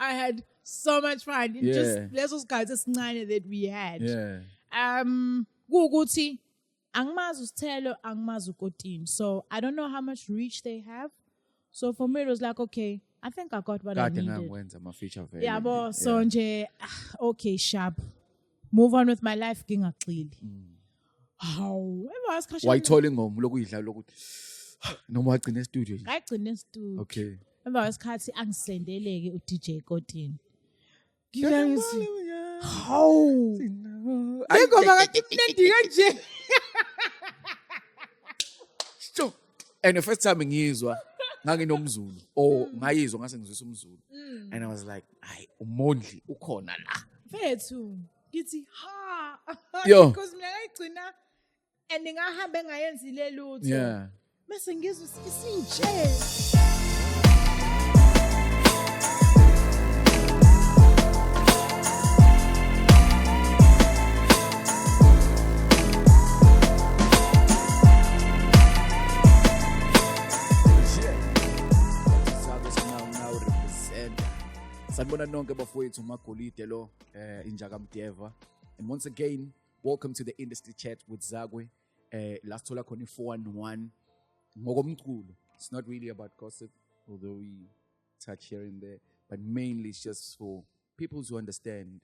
I had so much fun. Just lesos guys esincane that we had. Kukuthi angimazi uSithelo, angimazi uKotini. So I don't know how much reach they have. So for me it was like, okay, I think I got what I needed. Yeah, but so nje okay, sharp. Move on with my life ngingaqili. How? Why telling him lokuyidla lokuthi noma wagcina studio? Ngagcina studio. Okay. Emva kwesikhathi angisendeleke uDJ Kotini. Ngiyangisi. How? Ngikho ngathi mnandi kanje. So, and the first time ngizwa nganginomzulu or ngayizwa ngase ngizwisa umzulu. And I was like, "Hayi, umondli ukhona la." Fethu, ngithi ha. Yo. Because mina ngayigcina and ngingahambe ngayenzile lutho. Yeah. Bese ngizwe isinje. Sanibona nonke bafowethu magolide lo injakamdeva. And once again, welcome to the Industry Chat with Zakwe. Last thola khona 411 ngokomculo. It's not really about gossip, although we touch here and there, but mainly it's just for people to understand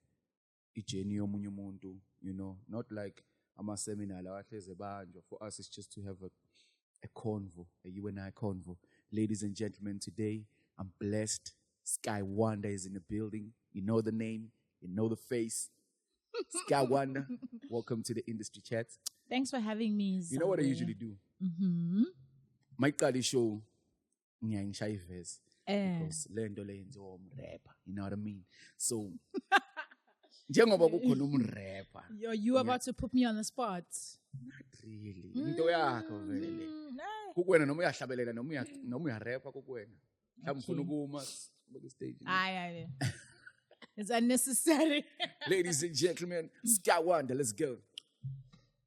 ijeni yomunye umuntu, you know, not like ama-seminar lawahleze banjwa. For us, it's just to have a convo, a you and I convo. Ladies and gentlemen, today I'm blessed. Skye Wanda is in the building. You know the name, you know the face. Skye Wanda, welcome to the Industry Chat. Thanks for having me. You know what I usually do? My Kali show, ngiyangishaya verse because lento lenziwa umrapper. You know what I mean? So, njengoba kukhona umrapper. You about to put me on the spot? Not really. Into yakho vele. Kukwena noma uyahlabelela noma uyarapper kukwena. Mhlawumbe ufuna ukuma the stage. Aye. It's unnecessary. Ladies and gentlemen, Skye Wanda, let's go.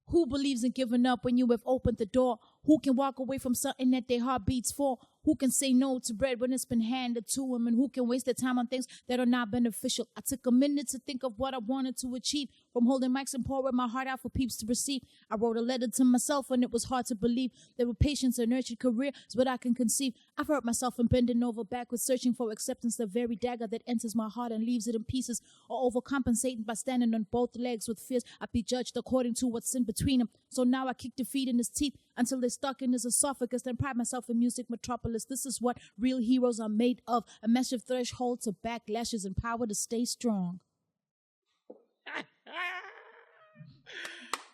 Who believes in giving up when you have opened the door? Who can walk away from something that their heart beats for? Who can say no to bread when it's been handed to them? And who can waste their time on things that are not beneficial? I took a minute to think of what I wanted to achieve. From holding mics and pouring my heart out for peeps to receive. I wrote a letter to myself and it was hard to believe that with patience a nurtured career is what I can conceive. I've hurt myself in bending over backwards, searching for acceptance, the very dagger that enters my heart and leaves it in pieces, or overcompensating by standing on both legs with fears I'd be judged according to what's in between them. So now I kick defeat in his teeth until they're stuck in his esophagus, then pride myself in music metropolis. This is what real heroes are made of, a massive threshold to backlashes and power to stay strong.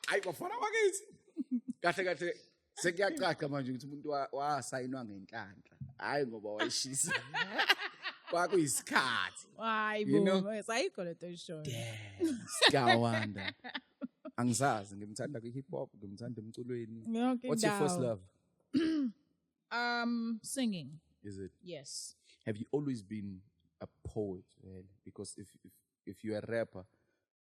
Hayi bafana bakithi. Kahle sekuyacaca manje ukuthi umuntu wasayinwa ngenhlanhla. Hayi ngoba wayishisa. Kwakuyisikhathi. Hayi bo, ayikho lento isho. Skye Wanda. Angizazi ngimthanda ku-hip hop, ngimthanda emculweni. What's your first love? Singing. Is it? Yes. Have you always been a poet? Because if you're a rapper,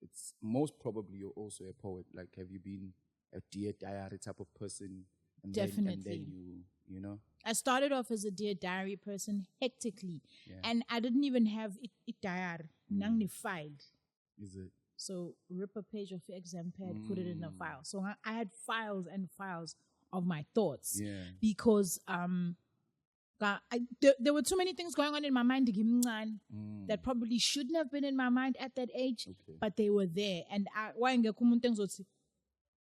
it's most probably you're also a poet. Like, have you been a Dear Diary type of person? And Definitely. Then you know? I started off as a Dear Diary person hectically. Yeah. And I didn't even have it diary. Nang filed. Is it? So rip a page of your exam pad, put it in a file. So I had files and files of my thoughts. Yeah. Because there were too many things going on in my mind that probably shouldn't have been in my mind at that age, but they were there. And I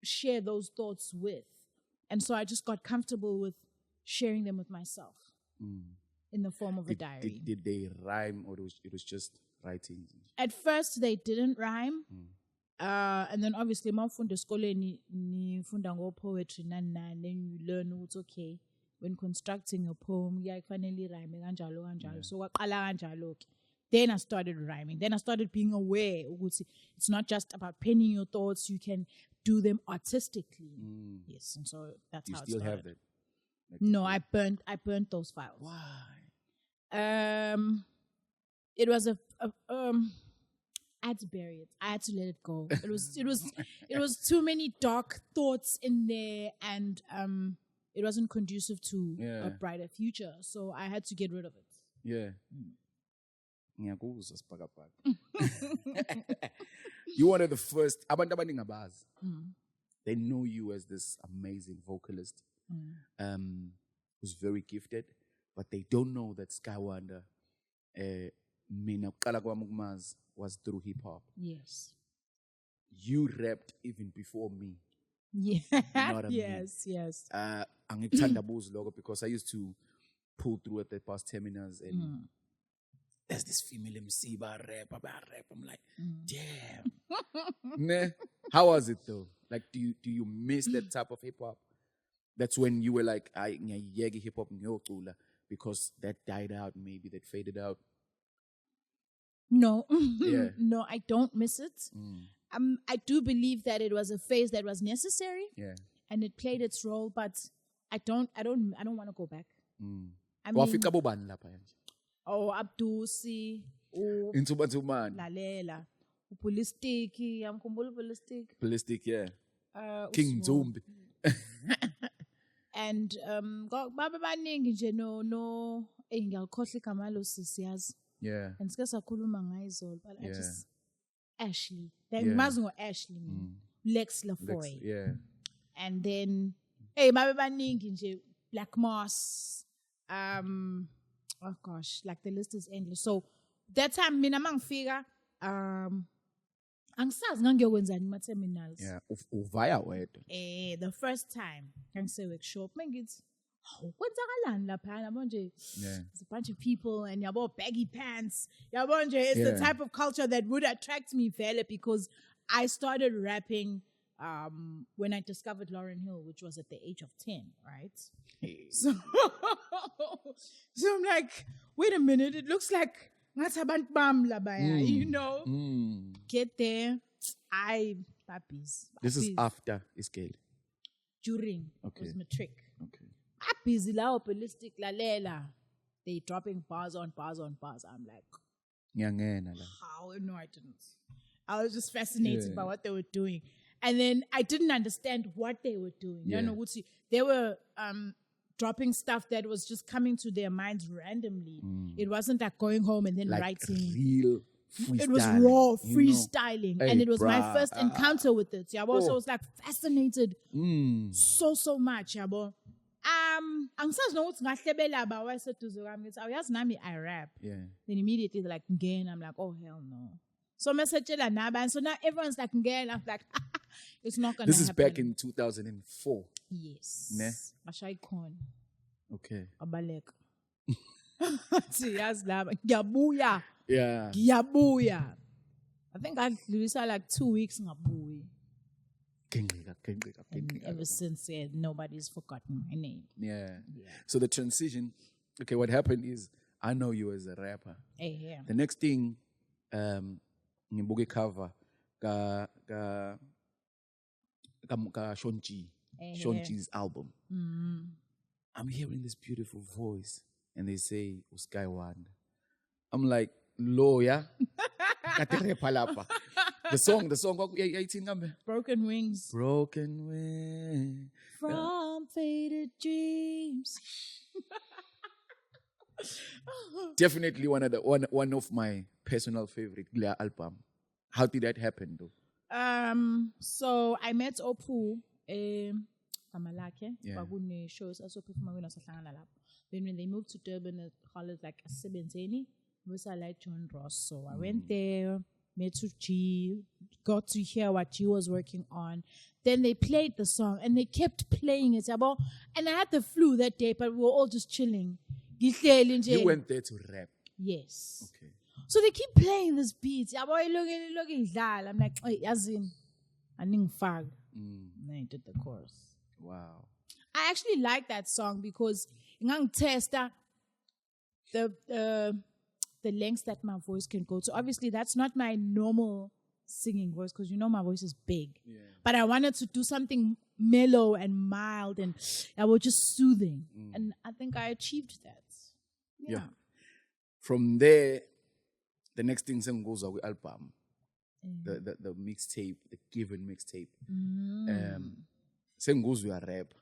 share those thoughts with. And so I just got comfortable with sharing them with myself in the form of a diary. Did they rhyme or it was just writing? At first, they didn't rhyme. And then obviously, mafunda eskoleni nifunda ngo poetry and then you learn what's okay. When constructing a poem, kufanele rhyme kanjalo. So waqala kanjalo ke. Then I started rhyming. Then I started being aware. It's not just about penning your thoughts. You can do them artistically. Yes, and so that's how it started. You still have that? No, I burnt those files. Why? It was I had to bury it. I had to let it go. It was too many dark thoughts in there, and it wasn't conducive to a brighter future. So I had to get rid of it. Yeah. Ngiyakuzwa sibhakabhaka. You one of the first. Abantu abaningi abazi. They know you as this amazing vocalist, who's very gifted, but they don't know that Skye Wanda, mina kuqala kwami ukumazi was through hip hop. Yes. You rapped even before me. Yeah. You know what I mean? Yes. Angithandabuza lokho because I used to pull through at the bus terminals and there's this female MC ba rap. I'm like, damn. Nah. How was it though? Like, do you miss that type of hip hop? That's when you were like, I ngiyayeke hip hop ngiyocula because that died out, maybe that faded out. No. Yeah. No, I don't miss it. I do believe that it was a phase that was necessary. Yeah. And it played its role, but I don't want to go back. I mean, Wafika bobani lapha nje? Oh, Abdusi, Intuba. Lalela, Upulistiki, yamkhumbula Upulistic. Ballistic, yeah. King Zombie. And baba baningi nje no ngiyakhohle igama lo sisiyazi. Yeah. And sike sakhuluma ngayo izolo, but I Yeah. just Ashley. Then mazi ngo Ashley mina. Lex Lafoy. Yeah. And then baba baningi nje Black Moss. Oh gosh, like the list is endless. So that time mina mangifika angisazi ngangiyokwenzani ma terminals. Yeah. Uvaya wedwa. The first time ngise workshop mengithi kwenzakalani lapha yabo nje. Yeah. There's a bunch of people and yabo baggy pants. Yabo nje it's the type of culture that would attract me vele because I started rapping when I discovered Lauryn Hill, which was at the age of 10, right? So I'm like, wait a minute, it looks like ngathi bam labaya, you know? Get there, puppies. This is after Skye. During, Okay. it was matric. Okay. Busy lao ballistic lalela. They dropping bars on bars on bars. I'm like, Ngiyangena la. how? No, I didn't. I was just fascinated Yeah. by what they were doing. And then I didn't understand what they were doing. Yeah. You know, they were dropping stuff that was just coming to their minds randomly. It wasn't like going home and then Like writing. real freestyling. It was raw you freestyling. Hey, and it was my bruh, first encounter with it. Yabo. So I Oh. was like fascinated know? so much. Yabo. Angisazi nokuthi ngahlebela ba wayeseduze kwami ngithi awuyazi nami I rap. Yeah. Then immediately they're like ngena. I'm like, oh hell no. So mesatshela nabani. So now everyone's like ngena. I'm like, it's not gonna This is happen. back in 2004. Yes. Ne? Bashaya ikhona. Okay. Abaleka. Siyazi laba. Ngiyabuya. Yeah. Ngiyabuya. I think I dlulisa like 2 weeks ngabuyi. And ever since nobody's forgotten my name. Yeah. So the transition, okay, what happened is I know you as a rapper. Yeah. The next thing, ngibuke cover ka Shon Shon G's album. I'm hearing this beautiful voice, and they say Skye Wanda. I'm like, lawyer. The song, Broken Wings. Broken Wings. From faded dreams. Definitely one of my personal favorite Glea album. How did that happen though? So I met Pooh, Kamalake, Yeah. Bagune shows also performing sahlangana lapho. Then when they moved to Durban, it called like a 17, was I like John Ross. So I went there, met with G, got to hear what G was working on. Then they played the song and they kept playing it. And I had the flu that day, but we were all just chilling. You went there to rap. Yes. Okay. So they keep playing this beat. I'm like, wait, Yazin. I didn't fag. And then I did the chorus. Wow. I actually like that song because ngang testa the lengths that my voice can go to. Obviously, that's not my normal singing voice because you know my voice is big. Yeah. But I wanted to do something mellow and mild and I was just soothing. And I think I achieved that. Yeah. From there, the next thing goes with album. The mixtape, the given mixtape. Same goes with a rap.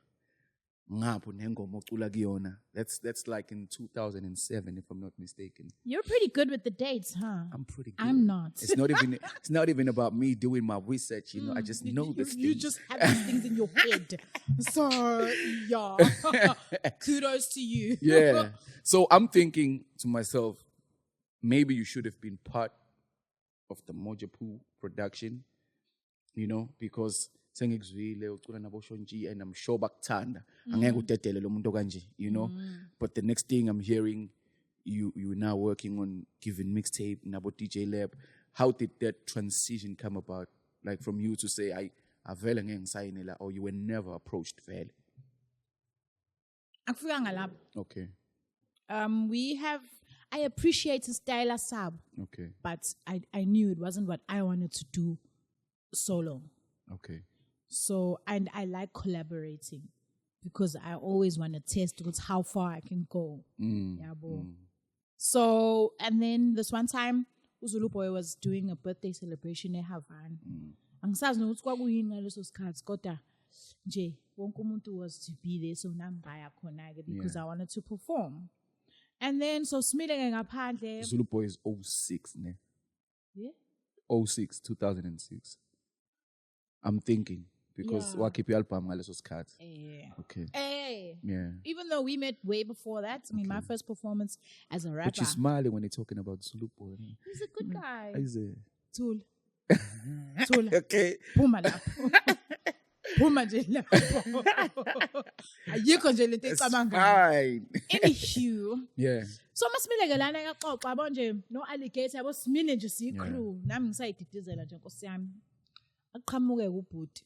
ngapho nengoma ocula kuyona. That's like in 2007 if I'm not mistaken. You're pretty good with the dates, huh? I'm pretty good. I'm not. It's not even about me doing my research, you know. I just know this You thing. just have these things in your head. So, yeah. Kudos to you. Yeah. So I'm thinking to myself, maybe you should have been part of the Moja Pooh production, you know, because sengikuzwile ucula nabo Shon and I'm sure bakuthanda angeke utetele lo muntu kanje, you know. But the next thing I'm hearing you now working on giving mixtape nabo DJ Lab. How did that transition come about, like from you to say I vele ngeke ngisayinela, or you were never approached vele? Akufika ngalapho. Okay. I appreciate his style sub. Okay. But I knew it wasn't what I wanted to do solo. Okay. So, and I like collaborating because I always want to test how far I can go. So, and then this one time, Uzulu Boy was doing a birthday celebration in Havana. Angisazi nokuthi kwakuyini ngaleso sikhathi kodwa nje wonke umuntu was to be there, so nangibaya khona because I wanted to perform. And then so Smile ngaphandle. Zulu Boy is 06, ne? Yeah. 06, 2006. I'm thinking because wakhipha i-album ngaleso sikhathi. Okay. Yeah. Even though we met way before that, I mean, my first performance as a rapper. But you're smiling when you're talking about Zulu Boy. He's a good guy. Is it? Tool. Okay. Puma lapho. Puma nje lapho. Ayikho nje lento ecabanga. Fine. Anywho. Yeah. So masimile ke lana yaxoxa yabo nje no alligator yabo simile nje siyikhulu nami ngisayididizela nje Nkosi yami. Aqhamuke ubhuti.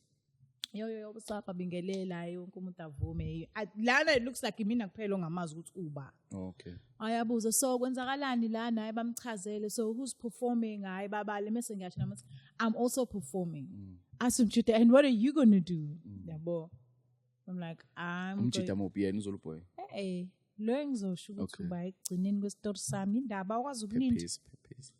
Yo busapha bingelela yonke umuntu avume. Lana it looks like mina kuphela ongamazi ukuthi uba. Okay. Ayabuza so kwenzakalani lana ayibamchazele so who's performing hayi babale mase ngiyathi nami I'm also performing. Ask him and what are you going to do? Yabo. I'm like I'm Umchita mopiyeni Zulu Boy. Hey, lo ngizosho ukuthi uba egcineni kwesitori sami indaba akwazi ukulinda. Peace.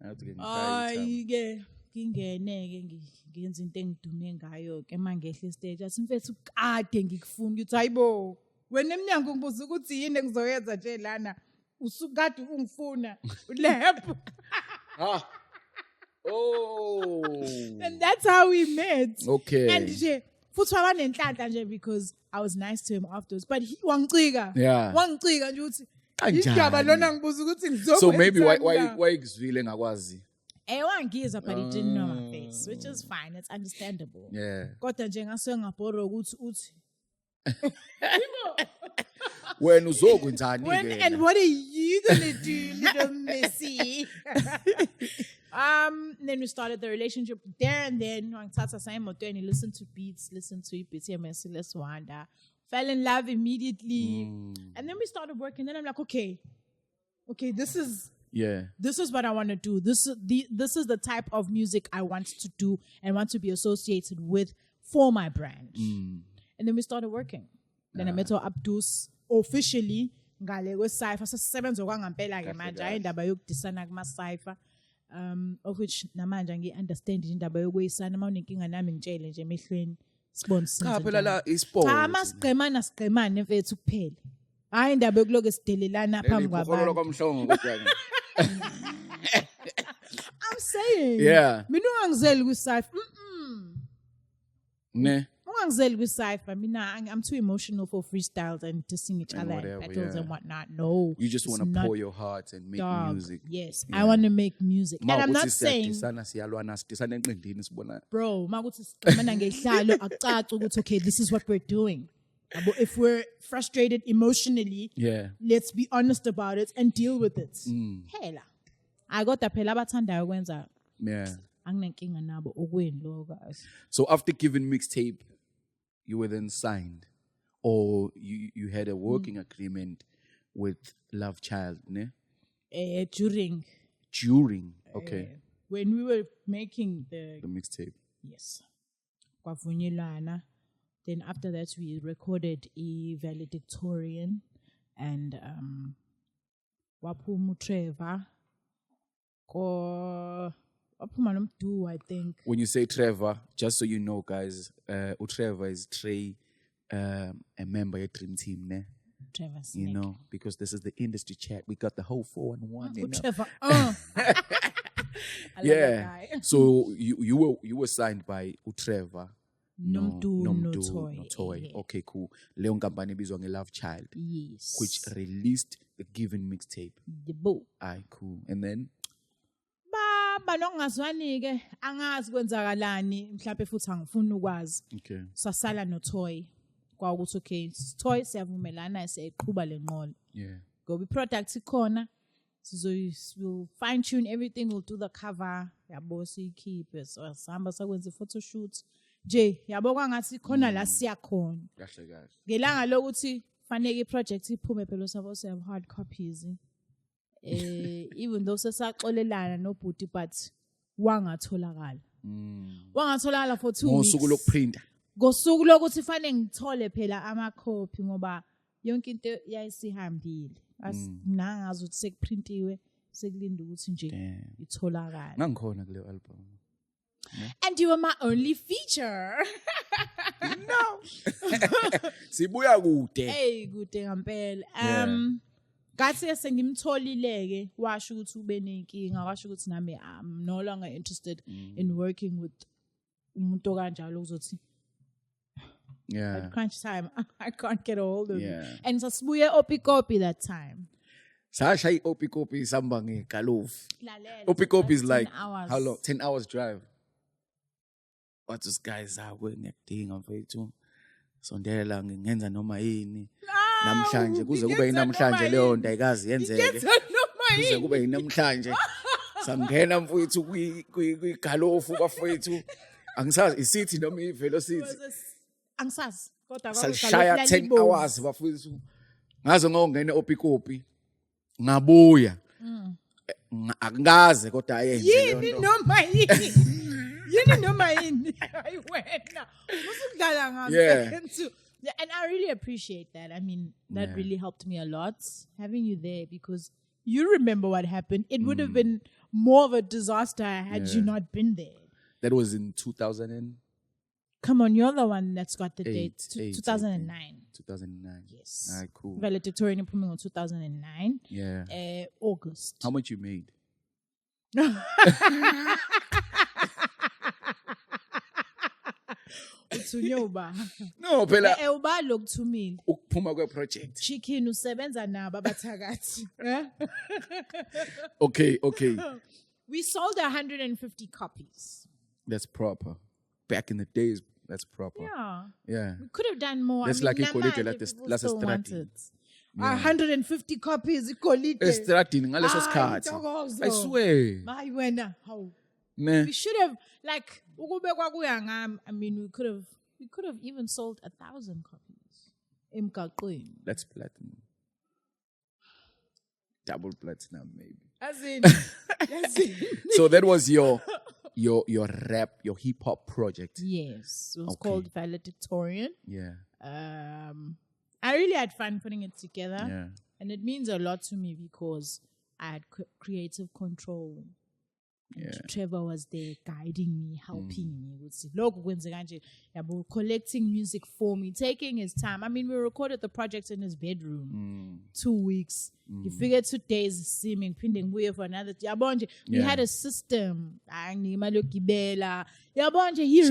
I have to get Ayike ngingeneke ngenza into engidume ngayo ke mangehle stage athi mfethu kade ngikufuna ukuthi hayibo wena eminyango ngibuza ukuthi yini engizoyenza nje lana usukade ungifuna ulapho. Oh. And that's how we met. Okay. And nje futhi wabanenhlanhla nje because I was nice to him afterwards but he wangicika. Yeah. Wangicika nje ukuthi indaba lona ngibuza ukuthi ngizokwenza. So maybe why ikuzwile ngakwazi? Wangizwa but he didn't know my face, which is fine. It's understandable. Yeah. Kodwa nje ngasuke ngabhoro ukuthi Wena uzokwenzani ke? And what are you gonna do, little missy? Then we started the relationship there and then ngithatha sayimotweni, listen to beats, let's Wanda. Fell in love immediately. And then we started working. Then I'm like, okay, this is what I want to do. This is the type of music I want to do and want to be associated with for my brand. And then we started working. Then I met Abdus officially ngale kwe-Cypher sasebenza okwangempela ke manje hayi indaba yokudisana kuma-Cypher of which namanje ngi-understand indaba yokuyisana uma unenkinga nami ngitshele nje emehlweni sibone cha phela la isport sigqemane mfethu kuphela hayi indaba yokuloku sidelelana phambi kwabantu. I'm saying mina ungangizeli kwi-Cypher ne ungangizeli kwi-Cypher mina I'm too emotional for freestyles and dissing each other and battles and whatnot. No, you just want to pour your heart and make music. Yes, I want to make music. And I'm not saying bro makuthi siqhamana ngehlalo akucaca ukuthi okay this is what we're doing. But if we're frustrated emotionally, let's be honest about it and deal with it. Hela. I got the phela abathandayo kwenza. Anginenkinga nabo okweni lo guys. So after giving mixtape, you were then signed, or you had a working agreement with Love Child, ne? During. Okay. When we were making the mixtape. Yes. Kwavunyelwana. Then after that, we recorded a valedictorian and Wapumu TREVOR. I think. When you say TREVOR, just so you know, guys, TREVOR is Trey a member of Dream Team, ne? Trevor You know, because this is the industry chat. We got the whole 4-in-1. You know? Trevor. I love Yeah. that guy. So you were signed by TREVOR. No toy. Yeah. Okay, cool. Leon Company bizwa Love Child, Yes. which released the Given mixtape. The boo. Aye, cool. And then Baba nongazwani ke angazi kwenzakalani mhlawumbe futhi angifuni ukwazi. okay. Sasala noToy. Kwawukuthi okay, Toy siyavumelana siyayiqhuba lenqola. Yeah. Go be product ikhona. We'll fine tune everything, we'll do the cover. Yabo sikhiphe so sihamba sakwenza photo shoot. Nje yabo kwangathi khona la siyakhona. Kahle kahle. Ngelanga lokuthi fanele iproject iphume phela sabo have hard copies. Even though sesaxolelana nobhuti but wangatholakala. Wangatholakala for 2 weeks. Ngosuku lokuprinta. Ngosuku lokuthi fanele ngithole phela ama copy ngoba yonke into yayisihambile. Nangazi ukuthi sekuprintiwe sekulinda ukuthi nje itholakala. Ngangikhona kule album. And you were my only feature. No. Sibuya kude. Hey, kude ngempela. Ngathi sengimtholileke washo ukuthi ube nenkinga, washo ukuthi nami I'm no longer interested in working with umuntu kanjalo uzothi at crunch time I can't get a hold of you. And sasibuye opikopi that time. Sasha opikopi samba ngegalofu. Opikopi is like hours. How long? 10 hours drive. What this guys are going ngiyakudinga mfethu. Sondela ngenza noma yini. Namhlanje kuze kube yinamhlanje leyo nto ayikazi yenzeke. Kuze kube yinamhlanje. Sangena mfethu kwigalofu bafethu. Angisazi isithi noma ivelocity. Angisazi kodwa sashaya 10 hours bafethu. Ngaze ngongena opikopi. Ngabuya. Akungaze kodwa ayenze leyo nto. Yini noma yini. Yini noma yini. Hayi wena. Musudlala ngazo. Yeah, and I really appreciate that. I mean, that really helped me a lot, having you there, because you remember what happened. It would have been more of a disaster had you not been there. That was in 2000 and... Come on, you're the one that's got the date. 2009. 2009. Yes. All right, cool. Valedictorian improvement on 2009. Yeah. August. How much you made? No, phela uba lokuthumile ukuphuma kwe project. Chicken usebenza nabo abathakathi. Okay. We sold 150 copies. That's proper. Back in the days, that's proper. Yeah. We could have done more. That's like ikolite last strategy. 150 copies ikolite. Estradini ngaleso sikhathi. I swear. Hayi wena, how? Nah. We should have like ukube kwakuya ngami. I mean, we could have even sold 1,000 copies. Emgaqweni. That's platinum. Double platinum, maybe. As in. So that was your rap, your hip hop project. Yes, it was called Valedictorian. Yeah. I really had fun putting it together. Yeah. And it means a lot to me because I had creative control. And Trevor was there guiding me, helping me. Collecting music for me, taking his time. I mean, we recorded the project in his bedroom. 2 weeks. You figure 2 days seeming pending way for another. We had a system. He Shout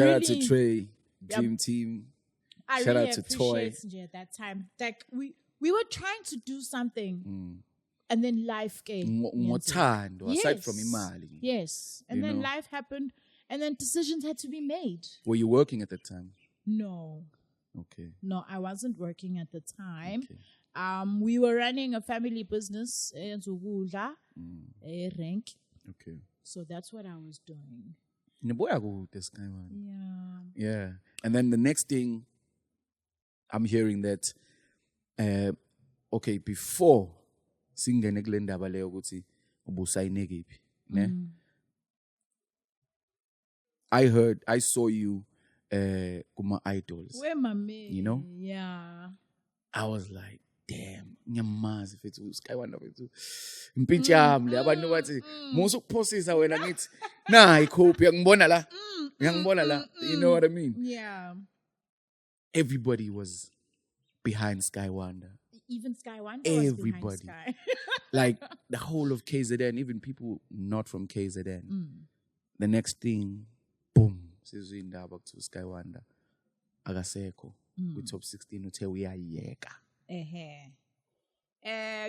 out to Trey, Dream Team. I Shout really out to Toy. At that time. Like we were trying to do something. And then life came. Aside from imali. Yes. And then life happened. And then decisions had to be made. Were you working at the time? No. Okay. No, I wasn't working at the time. Okay. We were running a family business in Zugula, rank. Okay. So that's what I was doing. Yeah. And then the next thing, I'm hearing that, before singene kule ndaba leyo ukuthi ubusayine kephi ne I saw you kuma IDOLS. Where my man? You know? Yeah. I was like, damn, ngiyamazi mfethu Skye Wanda mfethu impintshi yami le abantu bathi musu ukuphosisa wena ngithi na icopy ngibona la you know what I mean? Yeah. everybody was behind Skye Wanda. Even Skye Wanda was behind Everybody. Skye. Like the whole of KZN, even people not from KZN. The next thing, boom, sizwinda back to Skye Wanda. Agasekho. With top 16 uthe uyayeka.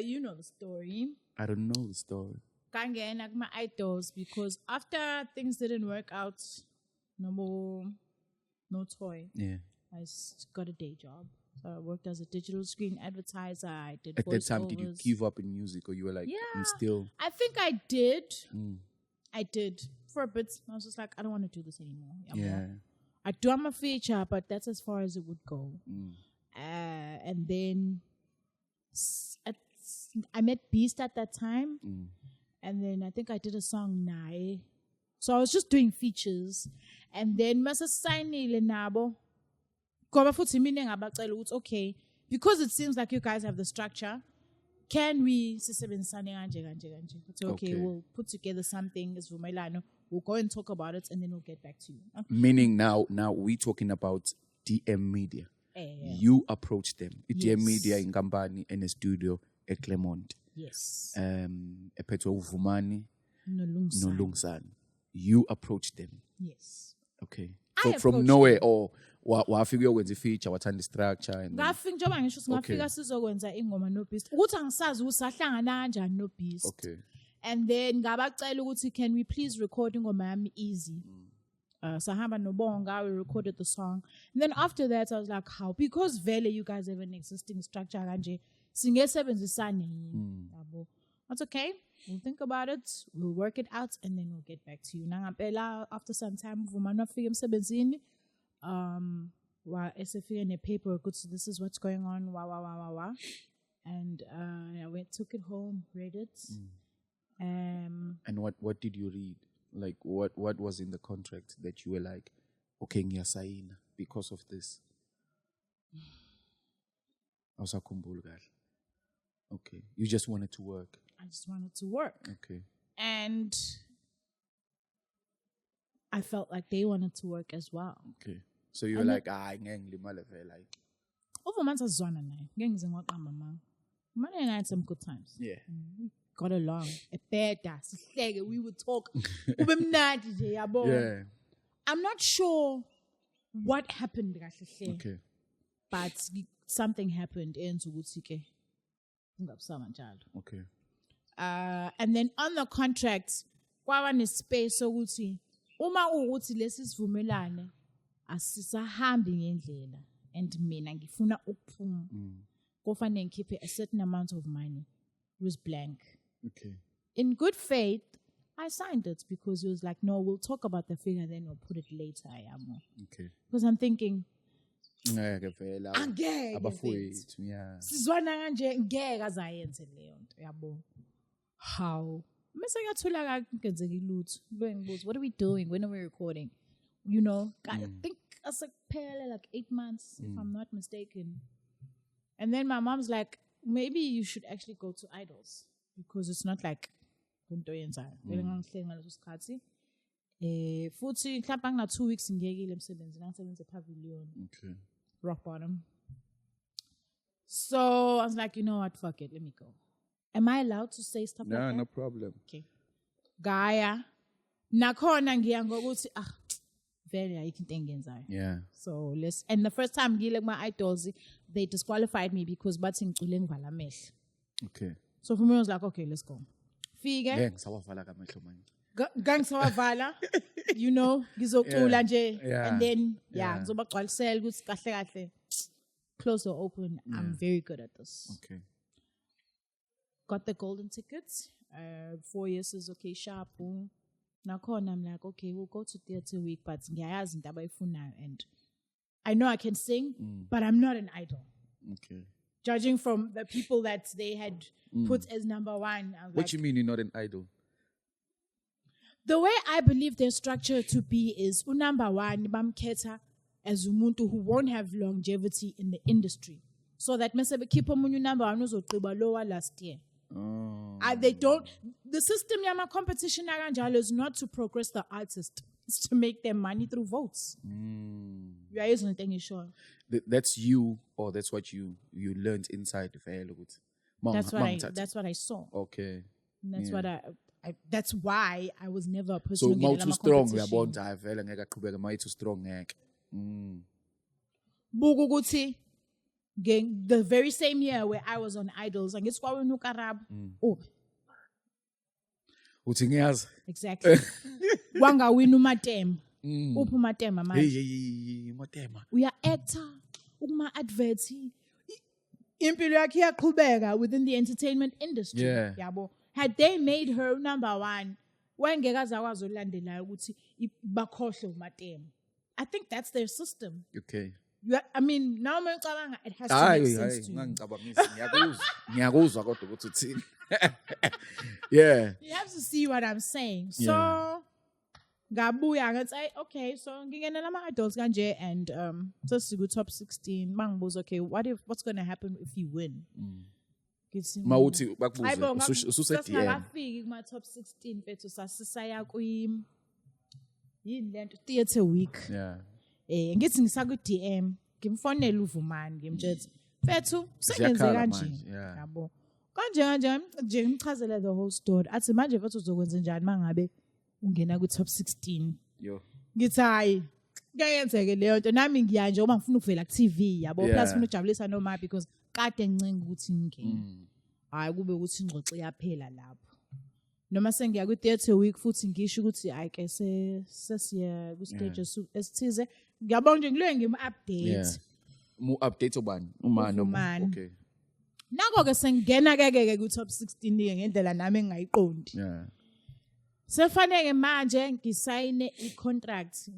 You know the story. I don't know the story. Kangena kuma idols because after things didn't work out, no toy. Yeah. I got a day job. So I worked as a digital screen advertiser. I did At that time, voiceovers. did you give up in music or you were like, I'm still... I think I did. I did. For a bit, I was just like, I don't want to do this anymore. Yeah. I do have a feature, but that's as far as it would go. And then I met Beast at that time. And then I think I did a song, Nai. So I was just doing features. And then Masa Sainile Nabo. Okay, because it seems like you guys have the structure, can we okay, we'll put together something, we'll go and talk about it and then we'll get back to you. Meaning now we're talking about DM Media. You approached them. DM Media in Gambani in a studio at Clermont. Yes. Ephetwe uvumani Nolungsan. Nolungsan. You approached them. Yes. Okay. I From nowhere or wafika uyokwenza feature wathanda structure and ngafika njengoba ngisho singafika sizokwenza ingoma no Beast ukuthi angisazi ukuthi sahlangana kanjani no Beast. Okay. And then ngabacela ukuthi can we please record ingoma yami easy. Sahamba nobonga, we recorded the song. And then after that I was like, how? Because vele you guys have an existing structure kanje singesebenzisane yini yabo. That's okay. We'll think about it. We'll work it out and then we'll get back to you. Nangapela after some time vumana fika emsebenzini wa esefika ne paper so this is what's going on wa. And I took it home, read it. And what did you read? Like what was in the contract that you were like, okay, ngiyasayina because of this? Awusakhumbula kahle. Okay. You just wanted to work. I just wanted to work. Okay. And I felt like they wanted to work as well. Okay. So you were like, ngilimale vele like. Over months as zwana naye. Ngeke ngize ngiwaqamba ma. Man and I had some good times. Yeah. We got along. Better. We would talk. Ube mnandi nje yabo. Yeah. I'm not sure what happened kahle. Okay. But something happened enza ukuthi ke ngabusama njalo. Okay. And then on the contract, kwaba nespace sokuthi uma ukuthi lesi sivumelane asisahambi ngendlela and mina ngifuna ukuphuma kofanele ngikhiphe a certain amount of money. It was blank. Okay. In good faith, I signed it because he was like, no, we'll talk about the figure then we'll put it later. Okay. Because I'm thinking, angeke abafowethu yeah sizwana kanje ngeke azayenze leyo nto yabo. How? Mase ngathula kangenzeki lutho. Bengibuza, what are we doing? When are we recording? You know, I think asekuphele like 8 months if I'm not mistaken. And then my mom's like, maybe you should actually go to IDOLS because it's not like into yenzayo. Vele ngangihleli ngaleso sikhathi. Futhi mhlawumbe ngina 2 weeks ngiyekile emsebenzini ngisebenza ePavilion. Okay. Rock bottom. So I was like, you know what, fuck it, let me go. Am I allowed to say stuff like that? No problem. Okay. Gaya. Nakhona ngiya ngokuthi vele ayikho into engenzayo. Yeah. So and the first time ngile kuma idols they disqualified me because bathi ngicule ngivala amehlo. Okay. So for me I was like, okay, let's go. Fike. Ngisawavala kamehlo manje. Gangisawavala. You know, ngizocula nje and then Yeah. ngizobagcwalisela ukuthi kahle kahle close or open. I'm very good at this. Okay. Got the golden tickets. 4 years is okay, sharp. Now I'm like, okay, we'll go to theater week, but ngiyayazi into abayifunayo and I know I can sing, but I'm not an idol. Okay. Judging from the people that they had put as number one. I was What you mean you're not an idol? The way I believe their structure to be is number one, bamkhetha as umuntu who won't have longevity in the industry. So that mese keep on number one uzogqiba lower last year. Oh. They don't. The system yama competition aranjalo is not to progress the artist. It's to make their money through votes. Uyayizwa into engishoyo. That's you, or that's what you learned inside the vele ukuthi. That's what I saw. Okay. And that's what that's why I was never a person So who mau ngenela too strong ama-competition. uyabona hayi vele ngeke aqhubeke mai too strong ngeke. Buku ukuthi the very same year where I was on Idols, angithi kwawena uKarabo. Oh, Uthi ngiyazi. exactly. Wangawina uMatema. Uphi uMatema manje? Hey Matema. Uya actor ukuma adverts. Impilo yakhe iyaqhubeka within the entertainment industry. Yeah. Yabo. Had they made her number one, wengeke azakwazi ulandelayo ukuthi bakhohle uMatema. I think that's their system. Okay. I mean, now ngicabanga it has to make sense to you. Ngiyakuzwa. Ngiyakuzwa kodwa ukuthi uthini. Yeah. You have to see what I'm saying. So, Yeah. ngabuya ngathi okay, so ngingenela ama-idols kanje and sesiku top 16 mangibuza okay, what's going to happen if you win? Ngithi Mawuthi bakubuze ususe DM. Sasingakafiki kuma top 16 fethu sasisaya yini lento theatre week. Yeah. Ngithi ngisaku DM ngimfonela uVumani ngimtshela fethu sengenze kanje. Yeah. Yabo. Kanje nje ngimchazela the whole story. Athi manje fethu uzokwenza njani mangabe ungena ku top 16. Yo. Ngithi hayi kuyenzeke leyo nto nami ngiya nje uma ngifuna ukuvela ku TV yabo Yeah. plus ngifuna ujabulisa noma because kade ngicinga ukuthi ngingene. Hayi kube ukuthi ingxoxo iyaphela lapho. Noma sengiya ku theatre week futhi ngisho ukuthi hayi ke sesiya ku stage esithize ngiyabonga nje ngiloye ngim-update. Yeah. Mu update obani? Uma noma. Okay. Nako ke sengena ke ku top 16 ngendlela nami engayiqondi. Yeah. Sefanele manje ngisayine i-contract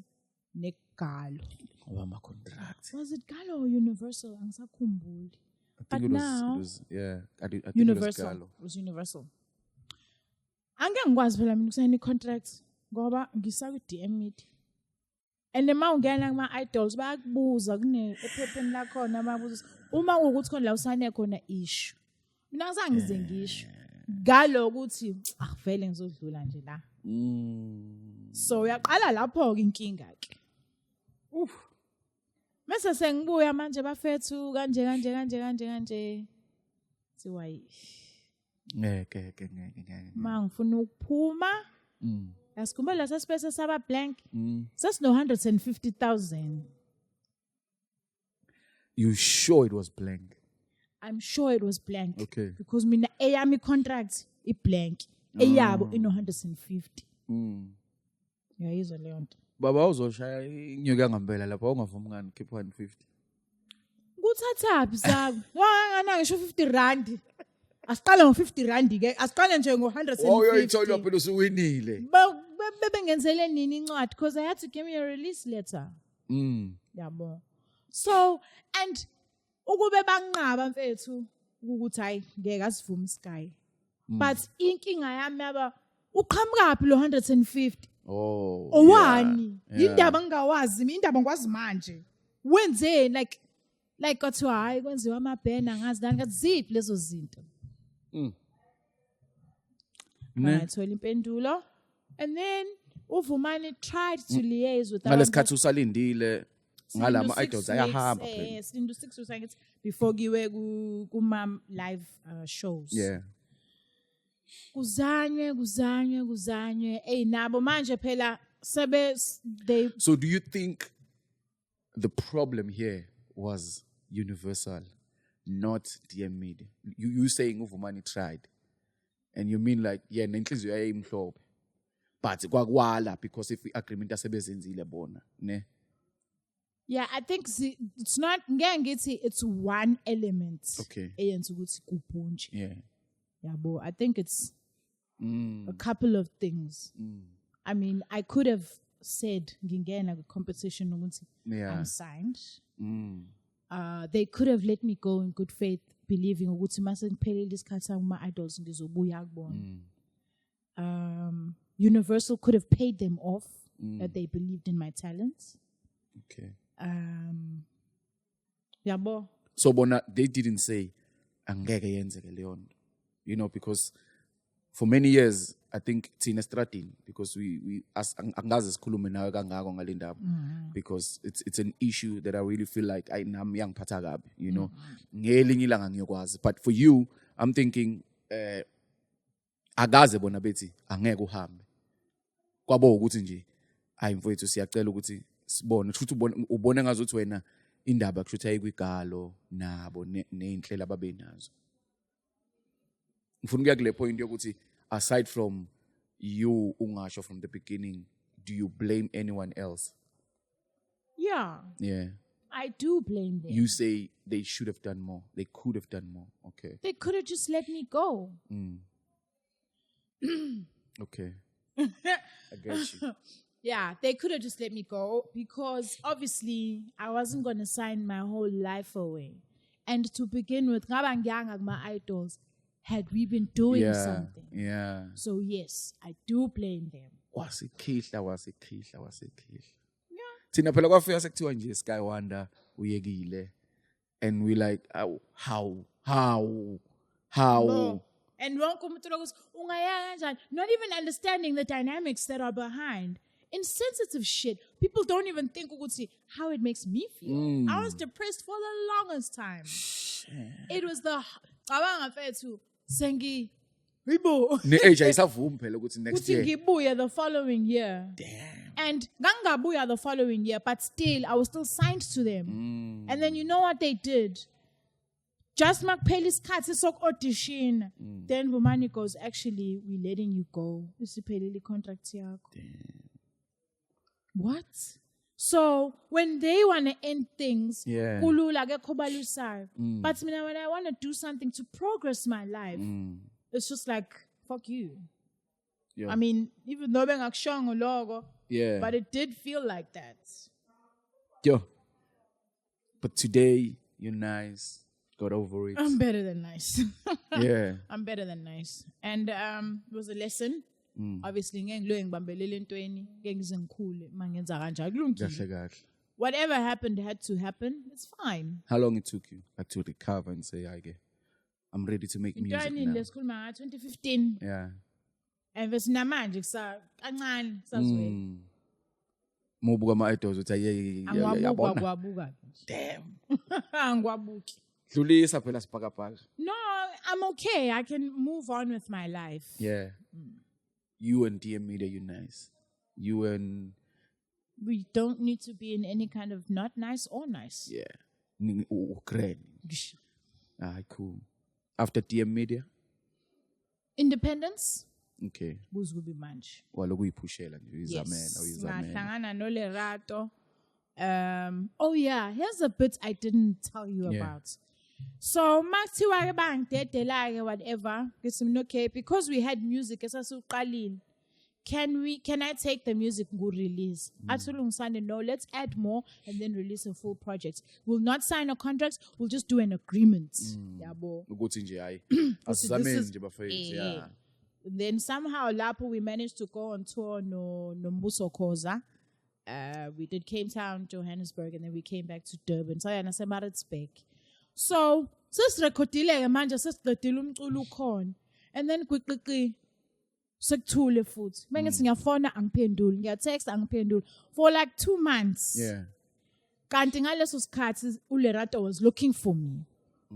neGalo. Ngoba ama contract. Was it Galo or Universal? Angisakhumbuli. I But think now it was yeah, I think Universal. it was Galo. It was Universal. Angeke ngikwazi phela mina ukusayina i-contract ngoba ngisaku DM meet. And uma ungena kuma-idols bayakubuza kune ephepheni lakhona babuza uma ukuthi khona la usane khona issue. Mina ngisangize ngisho. Galo ukuthi vele ngizodlula nje la. So uyaqala lapho ke inkinga ke. Mase sengibuya manje bafethu kanje. Siwayi. Ngeke. Mangifuna ukuphuma. Yasikhumbula sasipese saba blank. Sasino 150,000. You sure it was blank? I'm sure it was blank. Okay. Because mina eyami contract I blank. Eyabo ino 150. Yayizwa leyo nto. Baba uzoshaya inyuka ngempela lapha ungavumi ngani keep 150. Kuthathaphi Zakwe? Wangana ngisho 50 rand. Asiqale ngo50 rand ke. Asiqale nje ngo150. Uyoyithola phela usuwinile. Bebengenzele nini incwadi because I had to give me a release letter. Yabo. So and ukube banqaba mfethu ukuthi hayi ngeke asivuma Skye. But inkinga yami yaba uqhamukapi lo 150? Owani? Indaba ngingawazi, indaba ngikwazi manje. Wenzeni like kwathiwa hayi kwenziwa amabhena ngazi nani ngathi ziphi lezo zinto. Ngithola impendulo and then uVumani tried to liaise with ngalesikhathi usalindile ngalama idols ayahamba phela. Yes, into 6 weeks I guess before giwe kuma live shows. Yeah. Kuzanywe. Nabo manje phela they. So do you think the problem here was Universal, not DM Media? You saying uVumani tried, and you mean like yeah, nenhliziyo yayimhlophe, but kwakwala because if agreement asebezenzile bona, ne? Yeah, I think it's not. It's one element. Okay. Yeah. Yabo, I think it's a couple of things. I mean, I could have said ngingena ku competition ukuthi I'm signed. They could have let me go in good faith, believing ukuthi mase ngiphelele isikhathi kuma idols ngizobuya kubona. Universal could have paid them off that they believed in my talents. Okay. Yabo. So bona they didn't say angeke yenzeke leyo nto. You know, because for many years I think thina stratini because we as angazi sikhulume nawe kangako ngale ndaba because it's an issue that I really feel like nami yangiphatha kabi, you know. Ngelinye ilanga ngiyokwazi, but for you I'm thinking akaze bona bethi angeke uhambe. Kwabo ukuthi nje hayi mfowethu siyacela ukuthi sibone futhi ubone ngazuthi wena indaba kushuthi ayikwigalo nabo neinhlela babenazo. Ngifuna ukuya kule point yokuthi aside from you ungasho from the beginning, do you blame anyone else? Yeah. I do blame them. You say they should have done more. They could have done more. Okay. They could have just let me go. Okay. I get you. Yeah, they could have just let me go because obviously I wasn't going to sign my whole life away. And to begin with, my idols, had we been doing something. Yeah. So yes, I do blame them. Wasikhihla. Yeah. Thina phela kwafika sekuthiwa nje Skye Wanda uyekile. And we like, how? No. And not even understanding the dynamics that are behind. Insensitive shit. People don't even think how it makes me feel. I was depressed for the longest time. It was the Sengi Ribo. Next year. The following year. Damn. And Gangabuya the following year, but still I was still signed to them. And then you know what they did? Just Makpeli's cut is audition. Then Vumani goes, actually, we're letting you go. Contract. Damn. What? So when they want to end things, but when I want to do something to progress my life, it's just like, fuck you. Yeah. I mean, even though I'm Shon or logo, but it did feel like that. Yo. But today, you're nice. Got over it. I'm better than nice. Yeah. I'm better than nice. And it was a lesson. Obviously, whatever happened had to happen. It's fine. How long it took you to recover and say, I'm ready to make music now? 2015. Yeah. And it's namanje Mobuka ma idols uthi yabona. Damn. Angwabuki. Dlulisa phela sipakapaka. No, I'm okay. I can move on with my life. Yeah. You and DM Media, you nice. You and... We don't need to be in any kind of not nice or nice. Yeah. Cool. After DM Media? Independence. Okay. Who's will be manch? Yes. Oh yeah, here's a bit I didn't tell you about. So whatever. Okay, because we had music, can I take the music and go release? No, let's add more and then release a full project. We'll not sign a contract, we'll just do an agreement. Then somehow Lapo we managed to go on tour no Mbuso Koza. We did Cape Town, Johannesburg, and then we came back to Durban. So I said Maritzburg. So sis recordile manje sesiqedile umculo ukhona. And then quickly sekuthule futhi. Mengithi ngiyafona angiphenduli, ngiyatext angiphenduli for like 2 months. Yeah. Kanti ngaleso sikhathi uLerato was looking for me.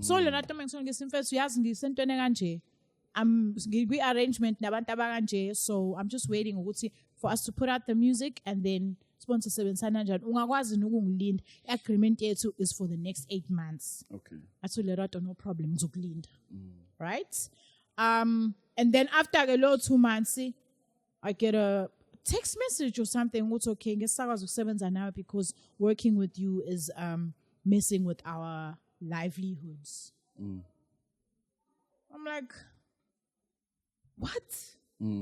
So Lerato mengisho ngesimfethu uyazi ngisentweni kanje. I'm arrangement nabantu abakanje, so I'm just waiting ukuthi for us to put out the music and then sponsor sebenzisana kanjani. Ungakwazi nokungilinda. Agreement yethu is for the next 8 months. Okay. Athulerato no problem ngizokulinda. Right? And then after a low 2 months, I get a text message or something. What's okay? Ngesakwazi ukusebenza nawe because working with you is messing with our livelihoods. I'm like, what?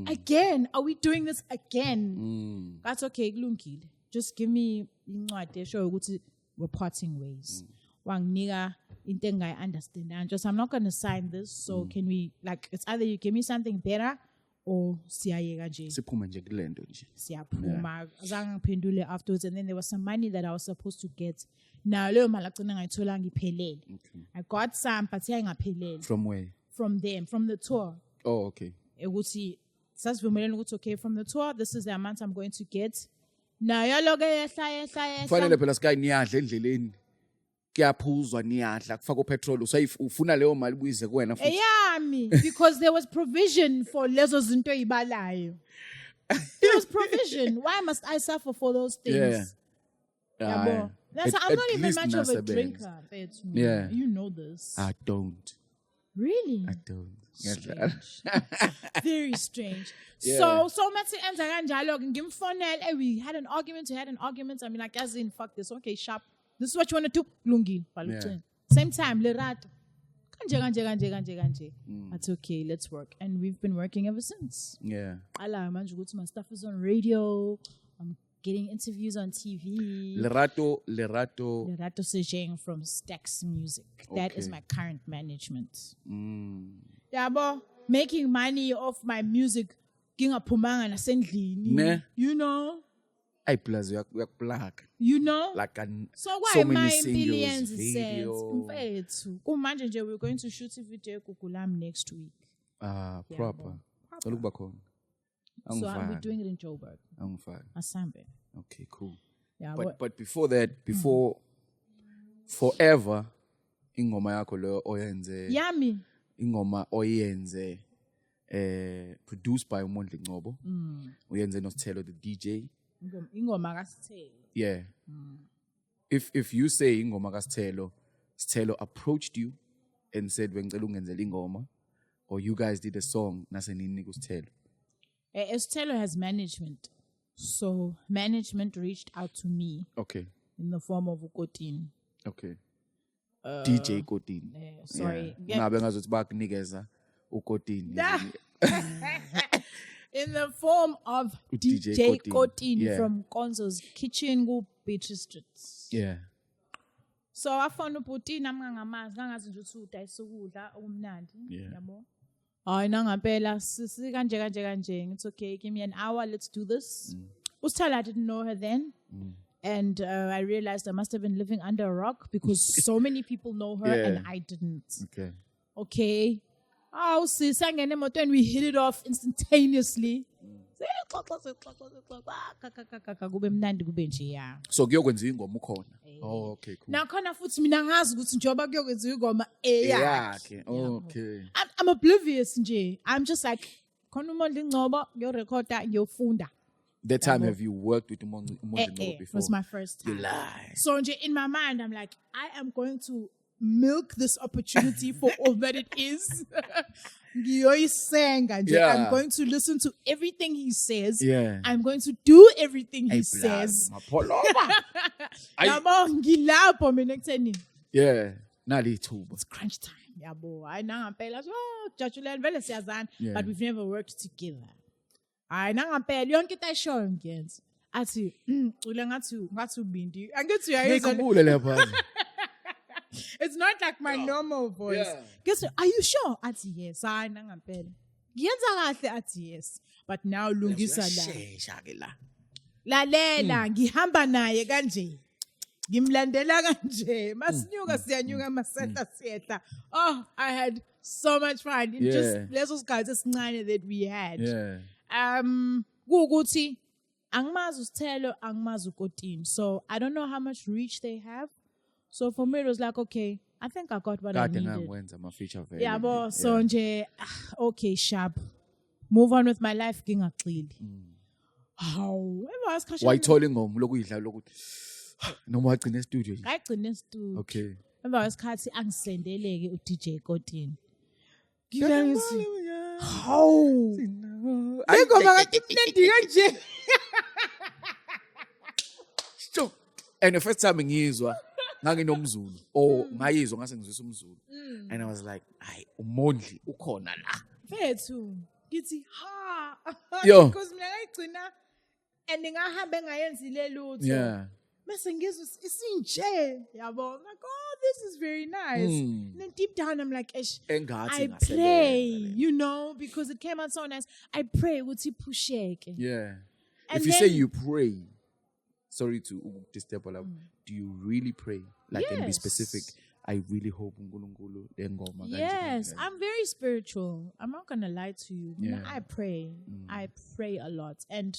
Again? Are we doing this again? That's okay, Glunkied. Just give me we're parting ways. Wangniga inteng I understand. And just I'm not gonna sign this. So can we it's either you give me something better or siyayeka nje. Siphume nje kulento nje. Siyaphuma. Azange ngiphendule afterwards, and then there was some money that I was supposed to get. Now leyo mali agcina ngayithola ngiphelele. I got some but ingaphelele. From where? From them, from the tour. Oh, okay. Ukuthi sasivumelene ukuthi okay, from the tour, this is the amount I'm going to get. Nayo loke yehla. Kufanele phela Skye niyadla endleleni. Kuyaphuzwa niyadla kufaka upetrol ufuna leyo mali buyize kuwena futhi. Yami, because there was provision for lezo zinto ibalayo. There was provision. Why must I suffer for those things? Yeah. I'm not even much of a drinker. Yeah. You know this. I don't. Really? I don't. Strange. Very strange. Yeah. So Matsi enza kanjalo ngimfonela. We had an argument. I mean, like, as in, fuck this. Okay, sharp. This is what you want to do. Lungi. Yeah. Same time, lerato. Kanje. That's okay, let's work. And we've been working ever since. Yeah. My stuff is on radio. I'm getting interviews on TV. Lerato Sejeng from Stax Music. That is my current management. Yeah, but making money off my music, ngingapumanga nasendlini. You know? I plus uyakuplaka. You know? Like so why so many my singles, billions video. Cents? Kumanje we're going to shoot a video kukulam next week. Proper. So look back on. So I'll be doing it in Joburg. I'm fine. Asambe. Okay, cool. Yeah, but before that, forever, ingoma yakho lo oyenze. Yami. Ingoma oyenze. Produced by Mondli Ngobo. Uyenze no SITHELO the DJ. Ingoma kaSithelo. Yeah. If you say ingoma kaSithelo, SITHELO approached you and said wengicela ungenzele ingoma, or you guys did a song nasenini kuSithelo. SITHELO has management. So management reached out to me. Okay. In the form of Ukotin. Okay. DJ Kotin. Sorry. Ngabe ngazothi bakunikeza uKotin. In the form of DJ Kotin from Konzo's Kitchen Go Beatrice Streets. Yeah. So I found uPutin amangamazi ngangazi nje ukuthi udayisa ukudla okumnandi, yabo. Hayi nangapela sisi kanje. It's okay. Give me an hour. Let's do this. Usithala, I didn't know her then. And I realized I must have been living under a rock because so many people know her and I didn't. Okay. Oh, sis, and we hit it off instantaneously. So kuyokwenziwa ingoma ukhona. Oh, okay, cool. Now khona futhi mina ngazi ukuthi njoba kuyokwenziwa ingoma eyakhe. Okay. I'm oblivious nje. I'm just like khona uMondli Ngcobo ngiyorecorda ngiyofunda. That time have you worked with Moja before? It was my first time. You lie. So in my mind, I'm like, I am going to milk this opportunity for all that it is. I'm going to listen to everything he says. Yeah. I'm going to do everything he says. Yeah. It's crunch time. Yeah, boy. But we've never worked together. I now am paying. You don't get that show again. I see. Bindi. It's not like my normal voice. Guess are you sure? I see yes. I now am paying. Yes. But now lungisa la. Lalela ngihamba naye kanje. Ngimlandela kanje. Masinyuka siyanyuka maseta siyetla. Oh, I had so much fun. Just lesos guys esincane that we had. Yeah. Kukuthi angimazi uSithelo angimazi uKotin, so I don't know how much reach they have. So for me it was like, okay, I think I got what I needed. Yeah, but so nje okay, sharp. Move on with my life ngingaqili. How? Why telling ngom lokuyidla lokuthi noma wagcina studio. Ngagcina studio. Okay. Emva kwesikhathi angisendeleke uDJ Kotin. How? And the first time ngizwa nganginomzulu or ngayizwa ngase ngizwisa umzulu and I was like hayi uMondli ukhona la fethu ngithi ha because mina ngayigcina and ngahambe ngayenzile lutho bese ngizwe isinje yabo like oh this is very nice and then deep down I'm like I pray you know because it came out so nice I pray ukuthi pusheke if you say you pray sorry to disturb all do you really pray like and be specific I really hope uNkulunkulu le ngoma kanje, Yes, kanje. I'm very spiritual. I'm not gonna lie to you. Yeah. I pray. I pray a lot. And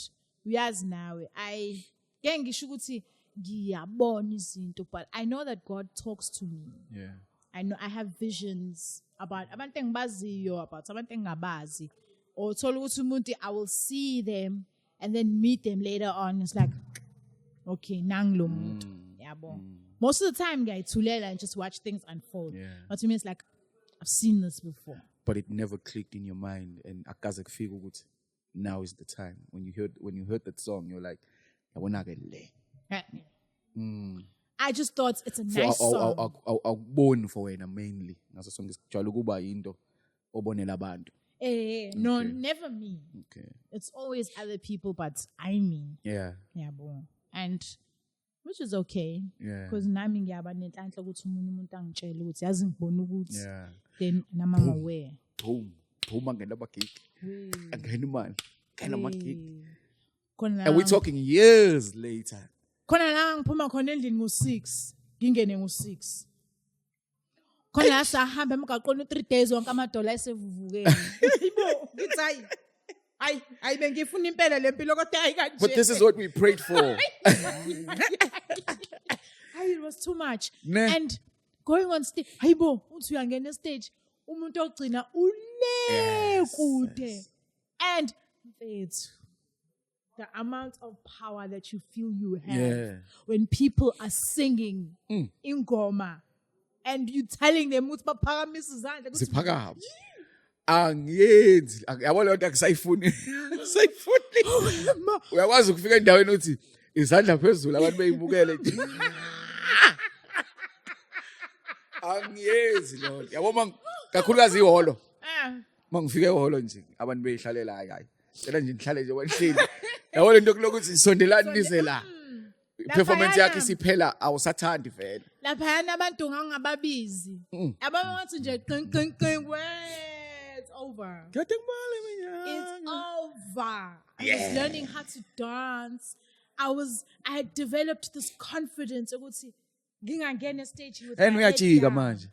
as now, I ngisho ukuthi ngiyabona izinto, but I know that God talks to me. Yeah. I know I have visions about abantu engibaziyo, about abantu engingabazi. Or thola ukuthi umuntu, I will see them and then meet them later on. It's like, okay, nanglo muntu. Yabo. Most of the time, ngiyayithulela and just watch things unfold. Yeah. But to me, it's like, I've seen this before. But it never clicked in your mind, and akaze kufika ukuthi now is the time. When you heard that song, you're like, yabona ke le. I just thought it's a nice song. Awuboni for wena mainly. Ngaso sonke sijwayele kuba yinto obonela abantu. No, never me. Okay. It's always other people, but I mean. Yeah. Yeah, boy. And which is okay. Yeah. Because nami ngiyaba nenhlanhla ukuthi umunye umuntu angitshela ukuthi yazi ngibona ukuthi. Yeah. Then I'm aware. Boom angena abagig. Angena imali. Angena amagig. And And we're talking years later. Khona la ngiphuma khona endlini ngo6, ngingene ngo6. Khona la sahamba emgaqweni 3 days wonke amadola esevuvukeni. Yibo, ngithi hayi bengifuna impela lempilo kodwa hayi kanje. But this is what we prayed for. It was too much. Ne. And going on stage, hayibo, uthi uyangena stage, umuntu ogcina ule kude. And it's the amount of power that you feel you have when people are singing ingoma and you telling them ukuthi baphakamise izandla ukuthi Siphakama. Angiyenzi. Yabona lento akusayifuni. Sayifuni. Uyakwazi ukufika endaweni uthi izandla phezulu abantu beyibukele nje. Angiyenzi lonto. Yabona kakhulukazi ihholo. Mangifika ehholo nje abantu beyihlalela hayi. Cela nje nihlale nje wenhleli. Yabona into kulokuthi isondelani nize la. Performance yakhe isiphela awusathandi vele. Lapha abantu ngangababizi. Yabona ngathi nje qing it's over. It's over. I was learning how to dance. I had developed this confidence ukuthi ngingangena stage with And uyajika manje.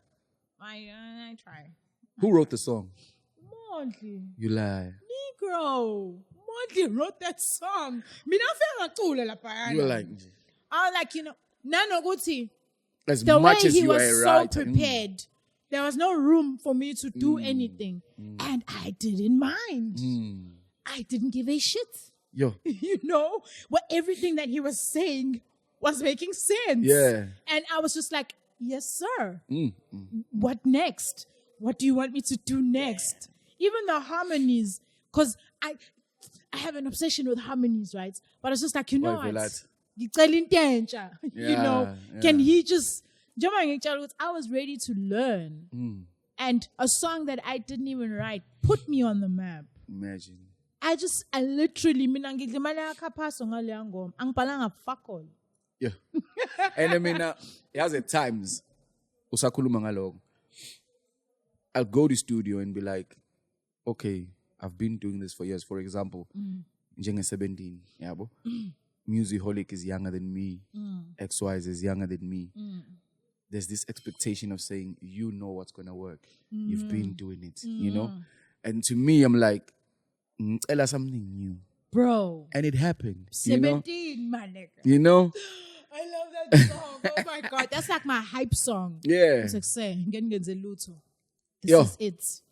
I try. Who wrote the song? Mondli. You lie. Negro. Mondli wrote that song. Mina fika ngacula lapha. You were like, I was like, nanokuthi as the much way as he you was were so right. prepared. There was no room for me to do anything. And I didn't mind. I didn't give a shit. Yo. What everything that he was saying was making sense. Yeah. And I was just like, yes, sir. What next? What do you want me to do next? Even the harmonies, because I have an obsession with harmonies, right? But it's just like, what? Can he just... I was ready to learn. And a song that I didn't even write put me on the map. Imagine. I literally, fuck all. Yeah. And I mean, there's at times, usakhuluma ngaloko, I'll go to studio and be like, okay, I've been doing this for years. For example, njenge 17, yabo. Musicaholic is younger than me. XYZ is younger than me. There's this expectation of saying, you know what's going to work. You've been doing it, And to me, I'm like, tell us something new. Bro. And it happened. 17, my nigga. I love that song. Oh my God. That's like my hype song. Yeah. It's like saying, this Yo. is it.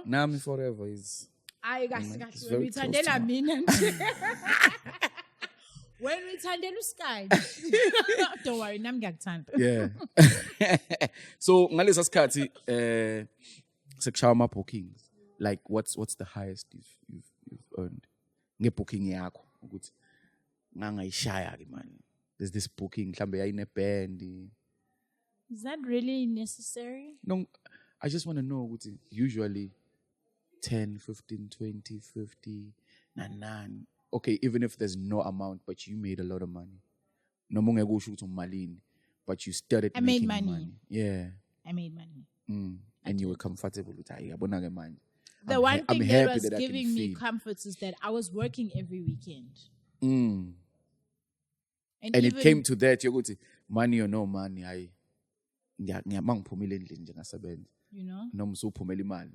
Nami forever is... I got it's you. very We close turn to when we turn to Skye. Don't worry, nami ngiyakuthanda. Yeah. So, ngalesa sikhathi, sekushaya ama-bookings. Like, what's the highest you've earned? Nge-booking yakho. Ukuthi, ngangayishaya-ke, man. There's this booking, mhlambe yayine-band. Is that really necessary? No, I just want to know, ukuthi, usually 10, 15, 20, 50, 9. Okay, even if there's no amount, but you made a lot of money. No more ngeke usho malini, but you started making money. Yeah. I made money. And you were comfortable with it. Man. The one thing that was giving me comfort is that I was working every weekend. And it came to that, you're going to money or no money, ngiyamangiphumile endlini nje ngasebenza. You know? Noma usuphumela imali.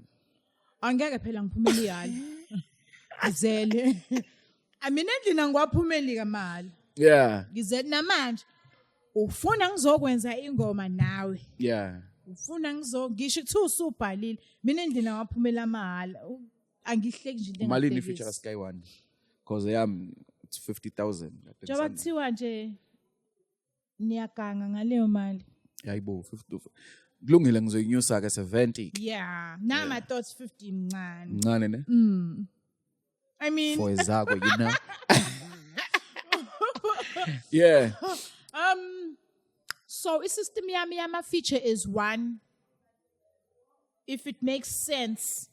Angeke phela ngiphumele iyali. Ngizele. Mina endlini angiwaphumeli kamali. Yeah. Ngizele namanje. Ufuna ngizokwenza ingoma nawe. Yeah. Ufuna ngisho kuthi usubhalile. Mina endlini angiwaphumela mahala. Angihleki nje into Malini feature Skye Wanda. Because it's 50,000. Njoba kuthiwa nje niyaganga ngaleyo mali. Yayibo 50. Kulungile ngizoyinyusa ke 70. Yeah, now my thoughts 50 mncane. Mncane ne? I mean for Zakwe, you know. Yeah. So a system yama feature is one. If it makes sense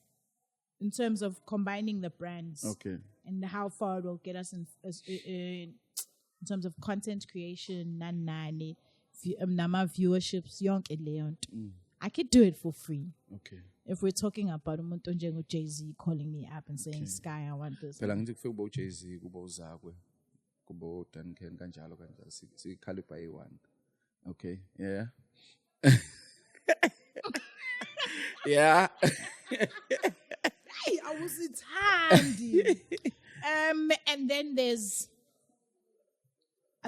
in terms of combining the brands. Okay. And how far it will get us in terms of content creation, nama viewerships, I could do it for free. Okay. If we're talking about umuntu njengo Jay-Z calling me up and saying, Skye, I want this. Phela ngithi kufika ubo Jay-Z kubo Zakwe kubo Duncan kanjalo si caliber A1. Okay. Yeah. Yeah. I was handy. And then there's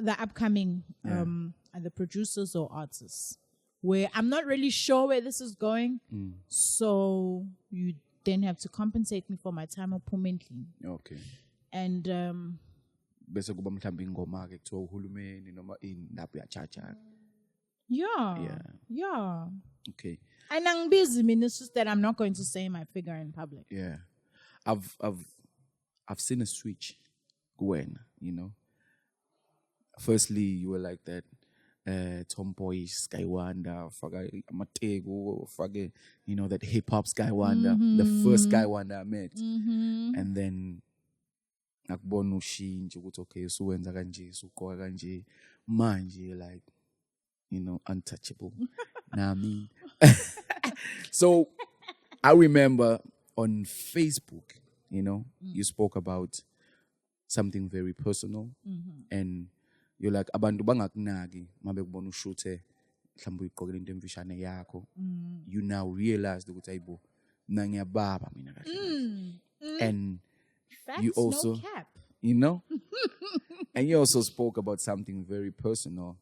the upcoming the producers or artists where I'm not really sure where this is going. So you then have to compensate me for my time opportunity. Okay. And bese kuba mhlawumbe ingoma ke kuthiwa uhulumeni noma indaba yachacha. Yeah. Okay. And I'm busy, it's just that I'm not going to say my figure in public. Yeah. I've seen a switch when, you know. Firstly, you were like that tomboy Skye Wanda, you know, that hip hop Skye Wanda, the first Skye Wanda I met. And then akubona ushintsho ukuthi okay so wenza kanje so uqoka kanje manje like, you know, untouchable. Nah, I mean. So I remember on Facebook, you know, you spoke about something very personal, and you're like, abantu bangakunaki mabe kubona ushuthe mhlawumbe uyiqokela into emfishane yakho. You now realized ukuthi ayibo mina ngiyababa mina kahle. And Facts, you also, no cap. you know, and you also spoke about something very personal,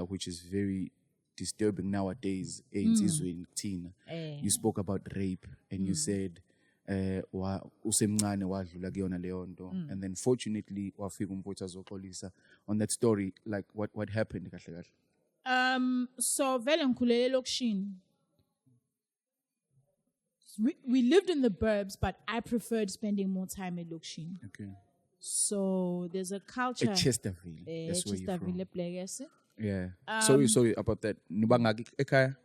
which is very disturbing nowadays. You spoke about rape, and you said usemncane wadlula kuyona leyo nto, and then fortunately wafika umfowethu azoxolisa on that story. Like what happened kahle kahle? So vele ngikhulele lokishini. We lived in the burbs, but I preferred spending more time in Lokshin. Okay. So there's a culture. Chesterfield. That's where you're from. Yeah. Sorry about that. Nibangaki ekaya?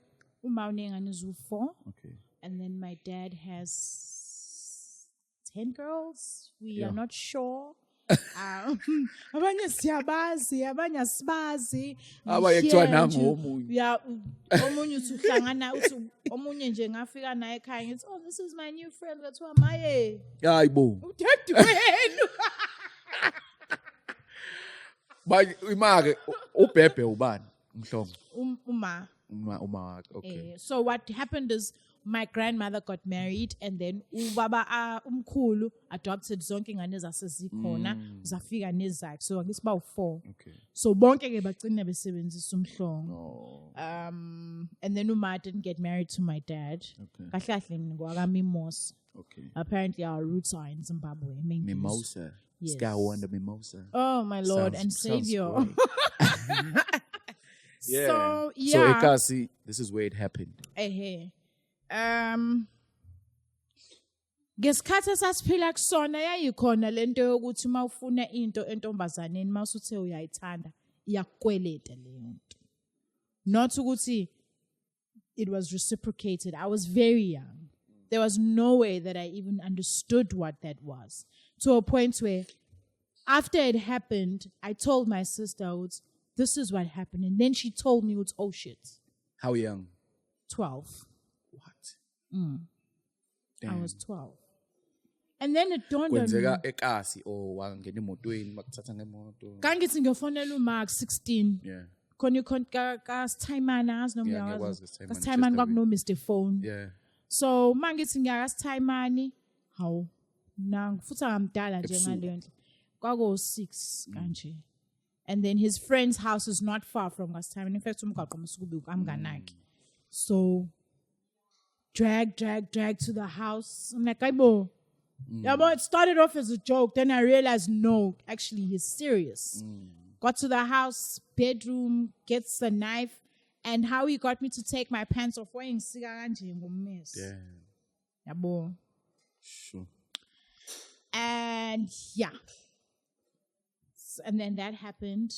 Umaunengane is 4. Okay. And then my dad has 10 girls. We are not sure. Abanye siyabazi, abanye asibazi. Abaye kuthiwa nangu omunye. Yeah, omunye usuhlangana uthi omunye nje ngafika naye ekhaya ngithi oh this is my new friend kuthiwa maye. Hayibo. Udadewenu. Bayi imake ubhebhe ubani mhlongo? Uma. Uma okay. So what happened is my grandmother got married and then ubaba umkhulu adopted zonke ingane zasezikhona zafika nezakhe so ngithi ba 4. Okay. So bonke ke bagcina besebenzisa umhlongo. And then uma didn't get married to my dad. Okay. Kahle kahle ngwakaMimosa. Okay. Apparently our roots are in Zimbabwe. Mimosa. Yes. Skye Wanda Mimosa. Oh my Lord and Savior. Yeah. So yeah. So Ekasi, this is where it happened. Ngesikhathi esasiphila kusona yayikhona lento yokuthi mawufuna into entombazaneni mawusuthe uyayithanda iyakweleta leyo nto. Not ukuthi it was reciprocated. I was very young. There was no way that I even understood what that was. To a point where after it happened, I told my sister, this is what happened. And then she told me, oh shit. How young? 12. What? I was 12. And then it dawned on me. Kwenzeka ekasi or wangena emotweni bakuthatha ngemoto. Kangithi ngiyofonela uMark 16. Yeah. Taimana Yeah, was because Taiman got no Mr. Phone. Yeah. So mangithi ngiyakasithayimani hawu nang futhi ngamdala nje ngaleyo ndlela kwago 6 kanje and then his friend's house is not far from kasithayimani in fact umgaqo msukubi kamnganaki so drag to the house. I'm like ayibo yabo it started off as a joke then I realized no actually he's serious. Got to the house bedroom gets a knife. And how he got me to take my pants off wearing kanje ngomess. Yabo. Sure. And yeah. And then that happened.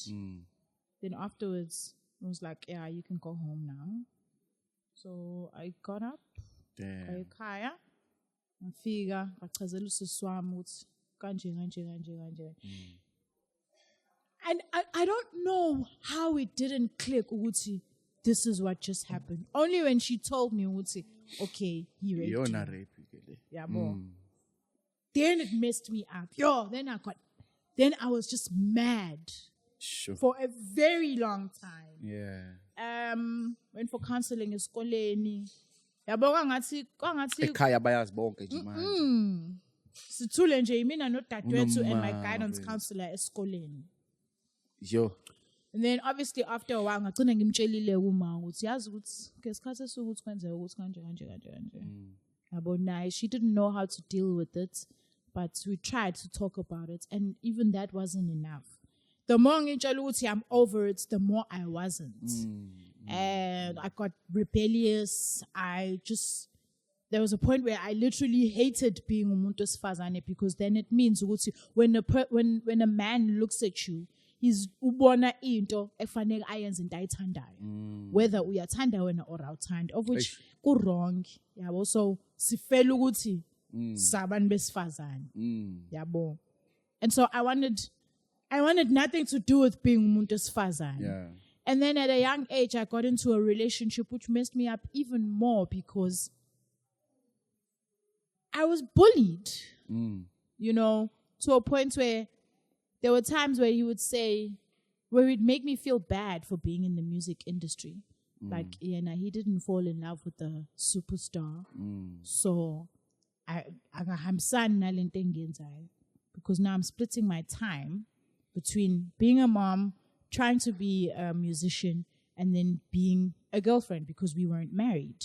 Then afterwards, it was like, yeah, you can go home now. So I got up. Damn. Kaya. Ngafika ngachazela usisi wami ukuthi kanje. And I don't know how it didn't click ukuthi this is what just happened. Only when she told me, okay, he raped you. Yeah, Then it messed me up. Then I was just mad. Sure. For a very long time. Yeah. Went for counseling esikoleni. Yabo kwangathi ekhaya bayazi bonke nje manje. Sithule nje mina nodadewethu and my guidance counselor esikoleni. Yo. And then obviously after a while ngagcina ngimtshelile uma ukuthi yazi ukuthi ngesikhathi sokuthi kwenzeka ukuthi kanje. Yabo naye she didn't know how to deal with it but we tried to talk about it and even that wasn't enough. The more ngitshela ukuthi I'm over it the more I wasn't. And I got rebellious. There was a point where I literally hated being umuntu wesifazane because then it means ukuthi when a man looks at you he's ubona into efanele ayenze into ayithandayo whether uyathanda wena or awuthandi of which ku wrong yabo so sifela ukuthi sabantu besifazane yabo and so I wanted nothing to do with being umuntu wesifazane. Yeah. And then at a young age I got into a relationship which messed me up even more because I was bullied. You know, to a point where there were times where he would say, where it'd make me feel bad for being in the music industry. Like, he didn't fall in love with a superstar. So, because now I'm splitting my time between being a mom, trying to be a musician, and then being a girlfriend because we weren't married.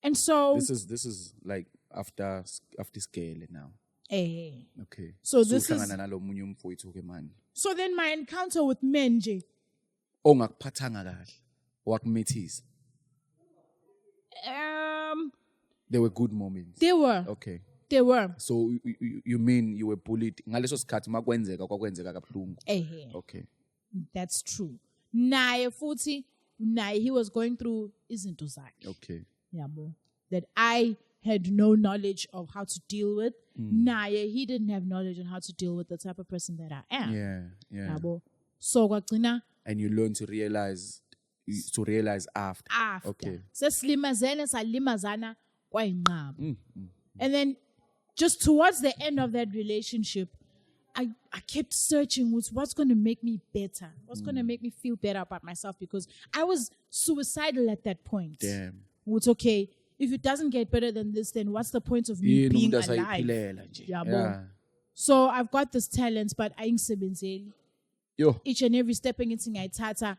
And so... This is like after Skye now. Okay. So this is... So then my encounter with men, Jay. There were good moments. They were. Okay. They were. So you mean you were bullied? Okay. That's true. Naye he was going through izinto zakhe. Okay. Yabo. That I had no knowledge of how to deal with. Naye he didn't have knowledge on how to deal with the type of person that I am. Yeah. Yabo. So kwagcina. And you learn to realize after. Okay. Seslimazene salimazana kwayinqaba. And then just towards the end of that relationship, I kept searching what's going to make me better. What's going to make me feel better about myself because I was suicidal at that point. Damn. It's okay. If it doesn't get better than this, then what's the point of me being alive? Yeah. So I've got this talent, but I ain't each and every stepping into Tata.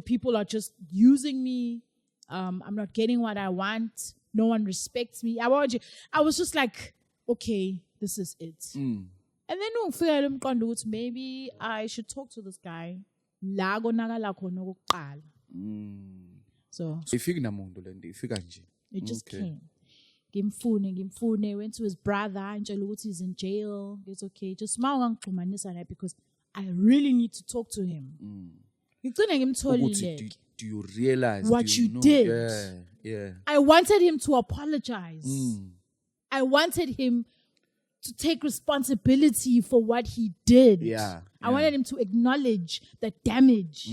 People are just using me. I'm not getting what I want. No one respects me. I was just like, okay, this is it. And then maybe I should talk to this guy. So it just came. Ngimfune went to his brother and he's in jail. It's okay. Just because I really need to talk to him. Do you realize what you did? Yeah. I wanted him to apologize. I wanted him to take responsibility for what he did. I wanted him to acknowledge the damage.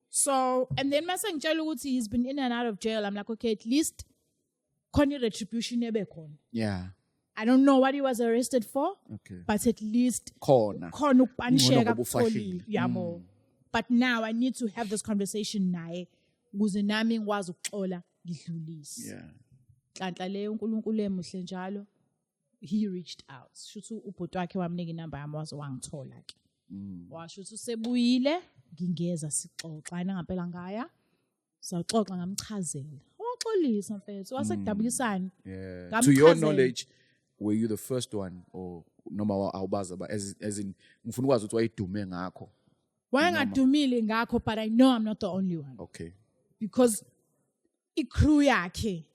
So, and then he's been in and out of jail. I'm like, okay, at least retribution. Yeah. I don't know what he was arrested for, Okay. but at least Khona. khona ukupanisheka Ngoba ubufashile. kutholi, yabo. But now I need to have this conversation naye ukuze nami ngikwazi ukuxola ngidlulise. Yeah. Hlanhla le uNkulunkulu emuhle njalo. He reached out. Shuthu ubhuti wakhe wamnika inamba yami waze wangithola ke. Washo ukuthi usebuyile ngingeza sixoxa yena ngempela ngaya. Saxoxa ngamchazela. Waxolisa mfethu wasekudabulisana. Yeah. To your knowledge, were you the first one or noma awubaza ba as in ngifuna ukwazi ukuthi wayidume ngakho? Wayengadumile ngakho, but I know I'm not the only one. Okay. Because i-crew yakhe,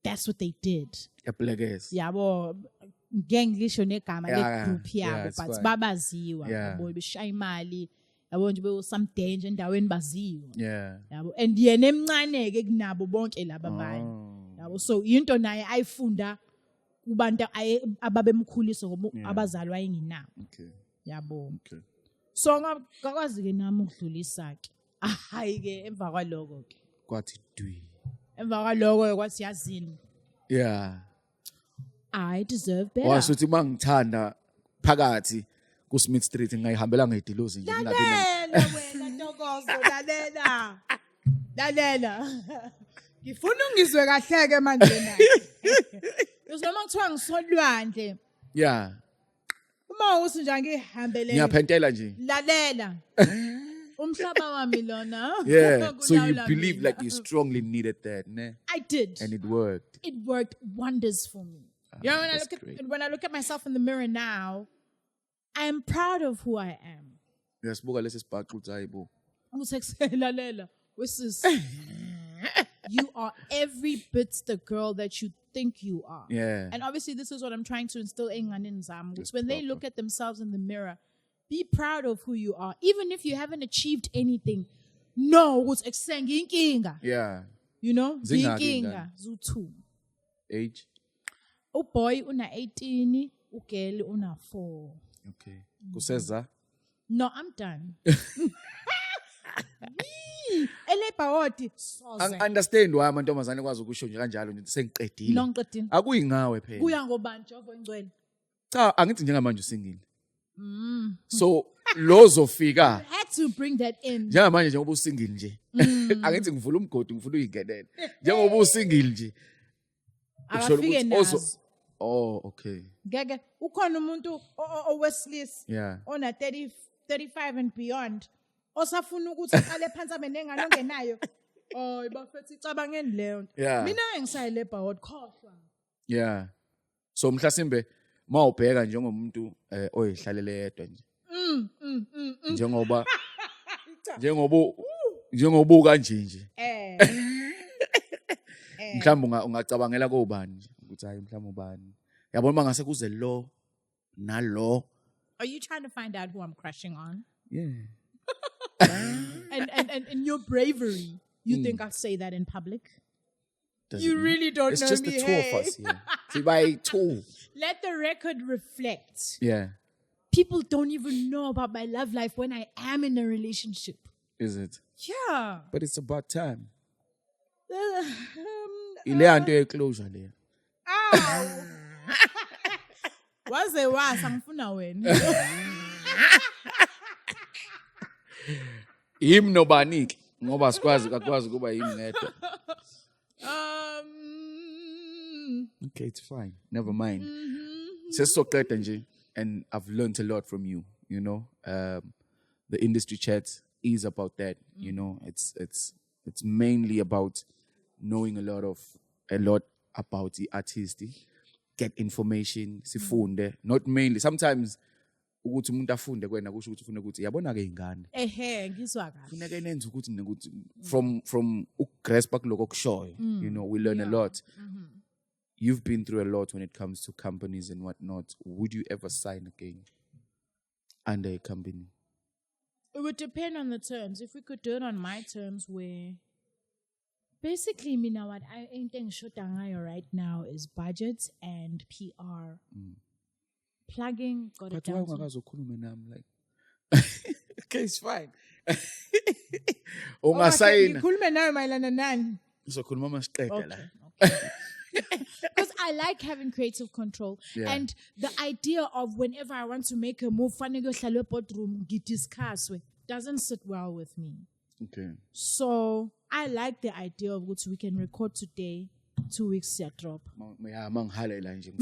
that's what they did. Eplekes. Yabo ngengisho negama Yeah, le-group yeah, yabo, it's but fine. babaziwa. Yeah. Yabo beshaya imali. Yabo nje be some danger endaweni baziwa. Yeah. Yabo and yena emncane ke kunabo bonke laba abanye. Yabo so into naye ayifunda kubantu ababemkhulisa ngoba abazali wayenginabo. Okay. Yabo. Okay. So ngakwazi ke nami ukudlulisa ke. Hayi ke emva kwaloko ke. Kwathi dwi. Emva kwaloko kwathi yazini. Yeah. I deserve better. Wasuthi mangithanda phakathi ku Smith Street ngayihambela ngeDilozi nje Lalela wena Ntokozo, lalela. Lalela. Ngifuna ungizwe kahleke manje naye. Uzoma kuthiwa ngisolwandle. Yeah. Uma uthi nje ngihambele. Ngiyaphentela nje. Lalela. Umhlaba wami lona. Yeah. So you believe like you strongly needed that, ne? I did. And it worked. It worked wonders for me. You know, That's when I look at myself in the mirror now, I am proud of who I am. Uyasibuka lesi sibhaqa uthi hayibo. Lalela, you are every bit the girl that you think you are. Yeah. And obviously this is what I'm trying to instill in Zam. When they look at themselves in the mirror, be proud of who you are. Even if you haven't achieved anything, no, what's inkinga. Yeah. You know? Zingaki Inkinga. Zutu. Age? Boy una 18, girl una 4. Okay. Kuseza? No, I'm done. Elebawoti. Understand why amantombazane kwazi ukusho nje kanjalo nje sengiqedile. Nongiqedile. Akuyingawe phela. Kuya ngobani Jehova engcwele. Cha, angithi njengamanje usingile. So lozofika I had to bring that in. njengamanje njengoba usingile nje. Angithi ngivula umgodi ngifuna uyingenele. Njengoba usingile nje. Akafike nazo. Oh, okay. Ngeke ukhona umuntu owesilisa Yeah. ona 30 35 and beyond osafuna ukuthi aqale phansi abe nengane ongenayo. Oh, bafethi icabangeni leyo nto. Yeah. Mina engisayilebha kodkhohlwa. Yeah. So mhlasimbe mawubheka njengomuntu oyihlalele yedwa nje. Njengoba kanje nje. Mhlawumbe ungacabangela kobani nje ukuthi hayi mhlawumbe ubani. Yabona mangase kuze lo nalo. Are you trying to find out who I'm crushing on? Yeah. And your bravery, you think I'll say that in public? You really don't it's know just me. the two of us here. See, by two. Let the record reflect. Yeah. People don't even know about my love life when I am in a relationship. Is it? Yeah. But it's about time. Ile anto yeclosure le. Waze wasa ngifuna wena. Him nobaniki ngoba sikwazi kuba yimi ngedwa. Okay, it's fine. Never mind. Sesizoqeda nje, and I've learned a lot from you, you know. The industry chat is about that, you know. It's mainly about knowing a lot about the artist, get information, sifunde, not mainly. Sometimes ukuthi umuntu afunde kwena kusho ukuthi ufuna ukuthi yabona ke ingane. Ngizwa kahle. Funeka nenze ukuthi from ugrasp kuloko okushoyo, you know, we learn a lot. You've been through a lot when it comes to companies and whatnot. Would you ever sign again under a company? It would depend on the terms. If we could do it on my terms, where basically, what I ain't ngayo right now is budget and PR. Plugging, got it down. Like, okay, it's fine. Ungasayina. Ngikhulume nawe mayelana nani? Uzokhuluma masiqeda la. Okay. Because I like having creative control. Yeah. And the idea of whenever I want to make a move, discuss doesn't sit well with me. Okay. So I like the idea of which we can record today, 2 weeks drop. Manghalela nje.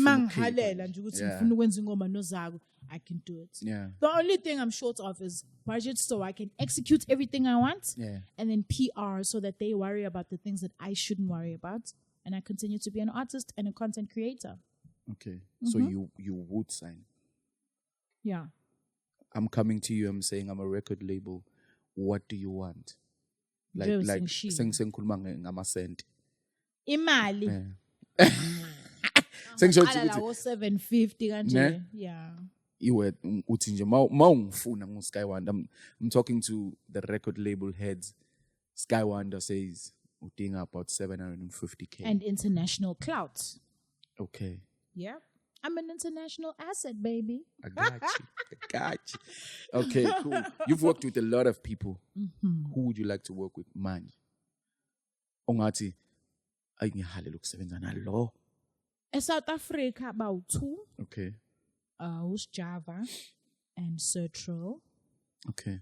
I can do it. Yeah. The only thing I'm short of is budget, so I can execute everything I want. Yeah. And then PR, so that they worry about the things that I shouldn't worry about, and I continue to be an artist and a content creator. Okay. So you would sign. Yeah. I'm coming to you. I'm saying I'm a record label. What do you want? Like sing kuluma ngamasenti. Imali. Yeah. Sengisho ukuthi 750 kanje. Yeah. Iwe uthi nje mawungifuna nguSkye Wanda. I'm talking to the record label heads. Skye Wanda says udinga about 750K. And international clout. Okay. Yeah. I'm an international asset, baby. I got you. Okay, cool. You've worked with a lot of people. Who would you like to work with? Man. Ongathi ayingihalele ukusebenza nalo. South Africa about 2. Okay. Who's Java and SITHELO. Okay.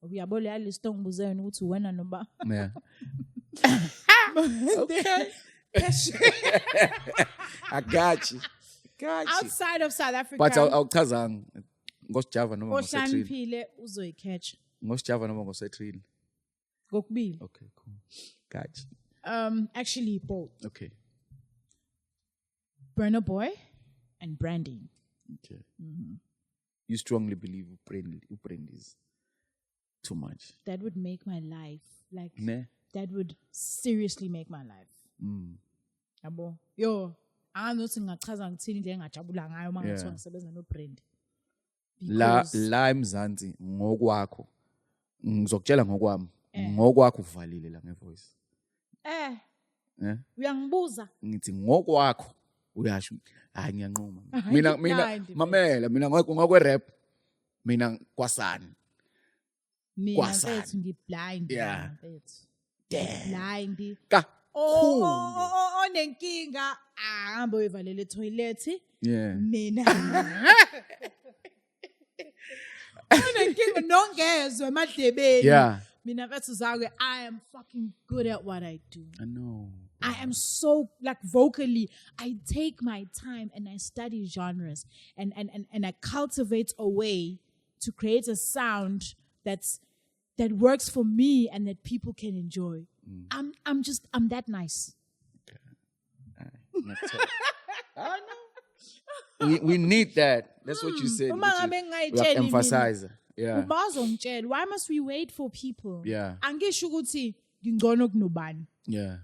Uyabona ya list ngibuzeni ukuthi wena noba. Yeah. Okay. I got you. Outside of South Africa. But awuchazanga ngosijava noma ngosetril. Ohlaniphile uzoyicatch. Ngosijava noma ngosetril. Kokubili. Okay, cool. Got you. Actually both. Okay. Burner Boy and branding. Okay. You strongly believe brand is too much. That would make my life Ne? That would seriously make my life. Yabo. Yo, anothi ngachaza ngithini nje engajabula ngayo mangathi ngisebenza no brand. La eMzansi ngokwakho. Ngizokutshela ngokwami. Ngokwakho uvalile la ngevoice. Uyangibuza. Ngithi ngokwakho uyasho ngiyanqoma. Mina mamela mina ngokwe rap. Mina kwasani. Mina mfethu ngiblind. Yeah. Blind. Ka. Onenkinga ahambe uyivalele toilet. Yeah. Mina. Onenkinga nongezwe emadlebeni. Yeah. Mina mfethu Zakwe, I am fucking good at what I do. I know. I am so vocally, I take my time and I study genres and I cultivate a way to create a sound that works for me and that people can enjoy. I'm that nice. I know. We need that. That's what you said. We have to emphasize. Yeah. Why must we wait for people? Yeah. Yeah.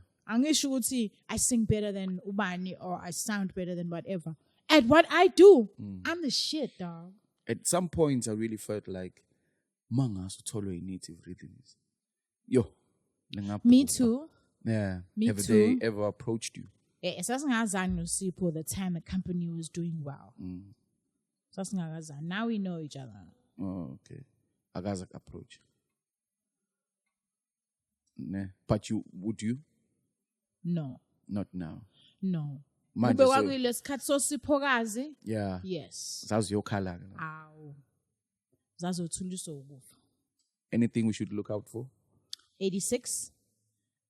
I sing better than Ubani or I sound better than whatever. At what I do, I'm the shit, dog. At some points, I really felt like, Manga sutolo native rhythms. Yo. Me too. Yeah. Me Have too. they ever approached you? The time the company was doing well. Now we know each other. Oh, okay. Agazak approach. Ne. But would you? No. Not now. No. Yeah. Yes. That's your color. Anything we should look out for? 86.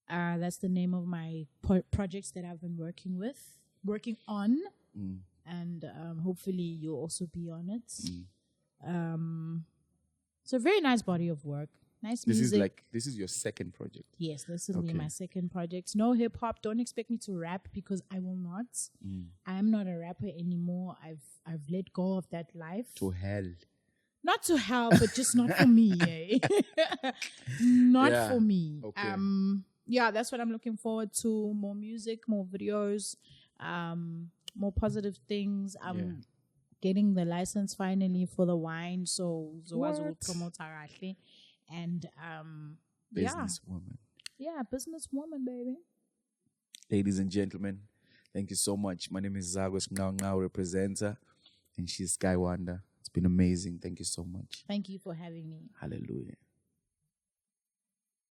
That's the name of my projects that I've been working on. And hopefully you'll also be on it. It's a very nice body of work. Nice music. This is your second project. Yes, this will be my second project. No hip hop. Don't expect me to rap because I will not. I am not a rapper anymore. I've let go of that life. To hell. Not to hell, but just not for me. Not for me. Okay. Yeah, that's what I'm looking forward to. More music, more videos, more positive things. I'm getting the license finally for the wine, so will promote Arashi. And businesswoman. Yeah, businesswoman, baby. Ladies and gentlemen, thank you so much. My name is Zakwe, now representer, and she's Skye Wanda. It's been amazing. Thank you so much. Thank you for having me. Hallelujah.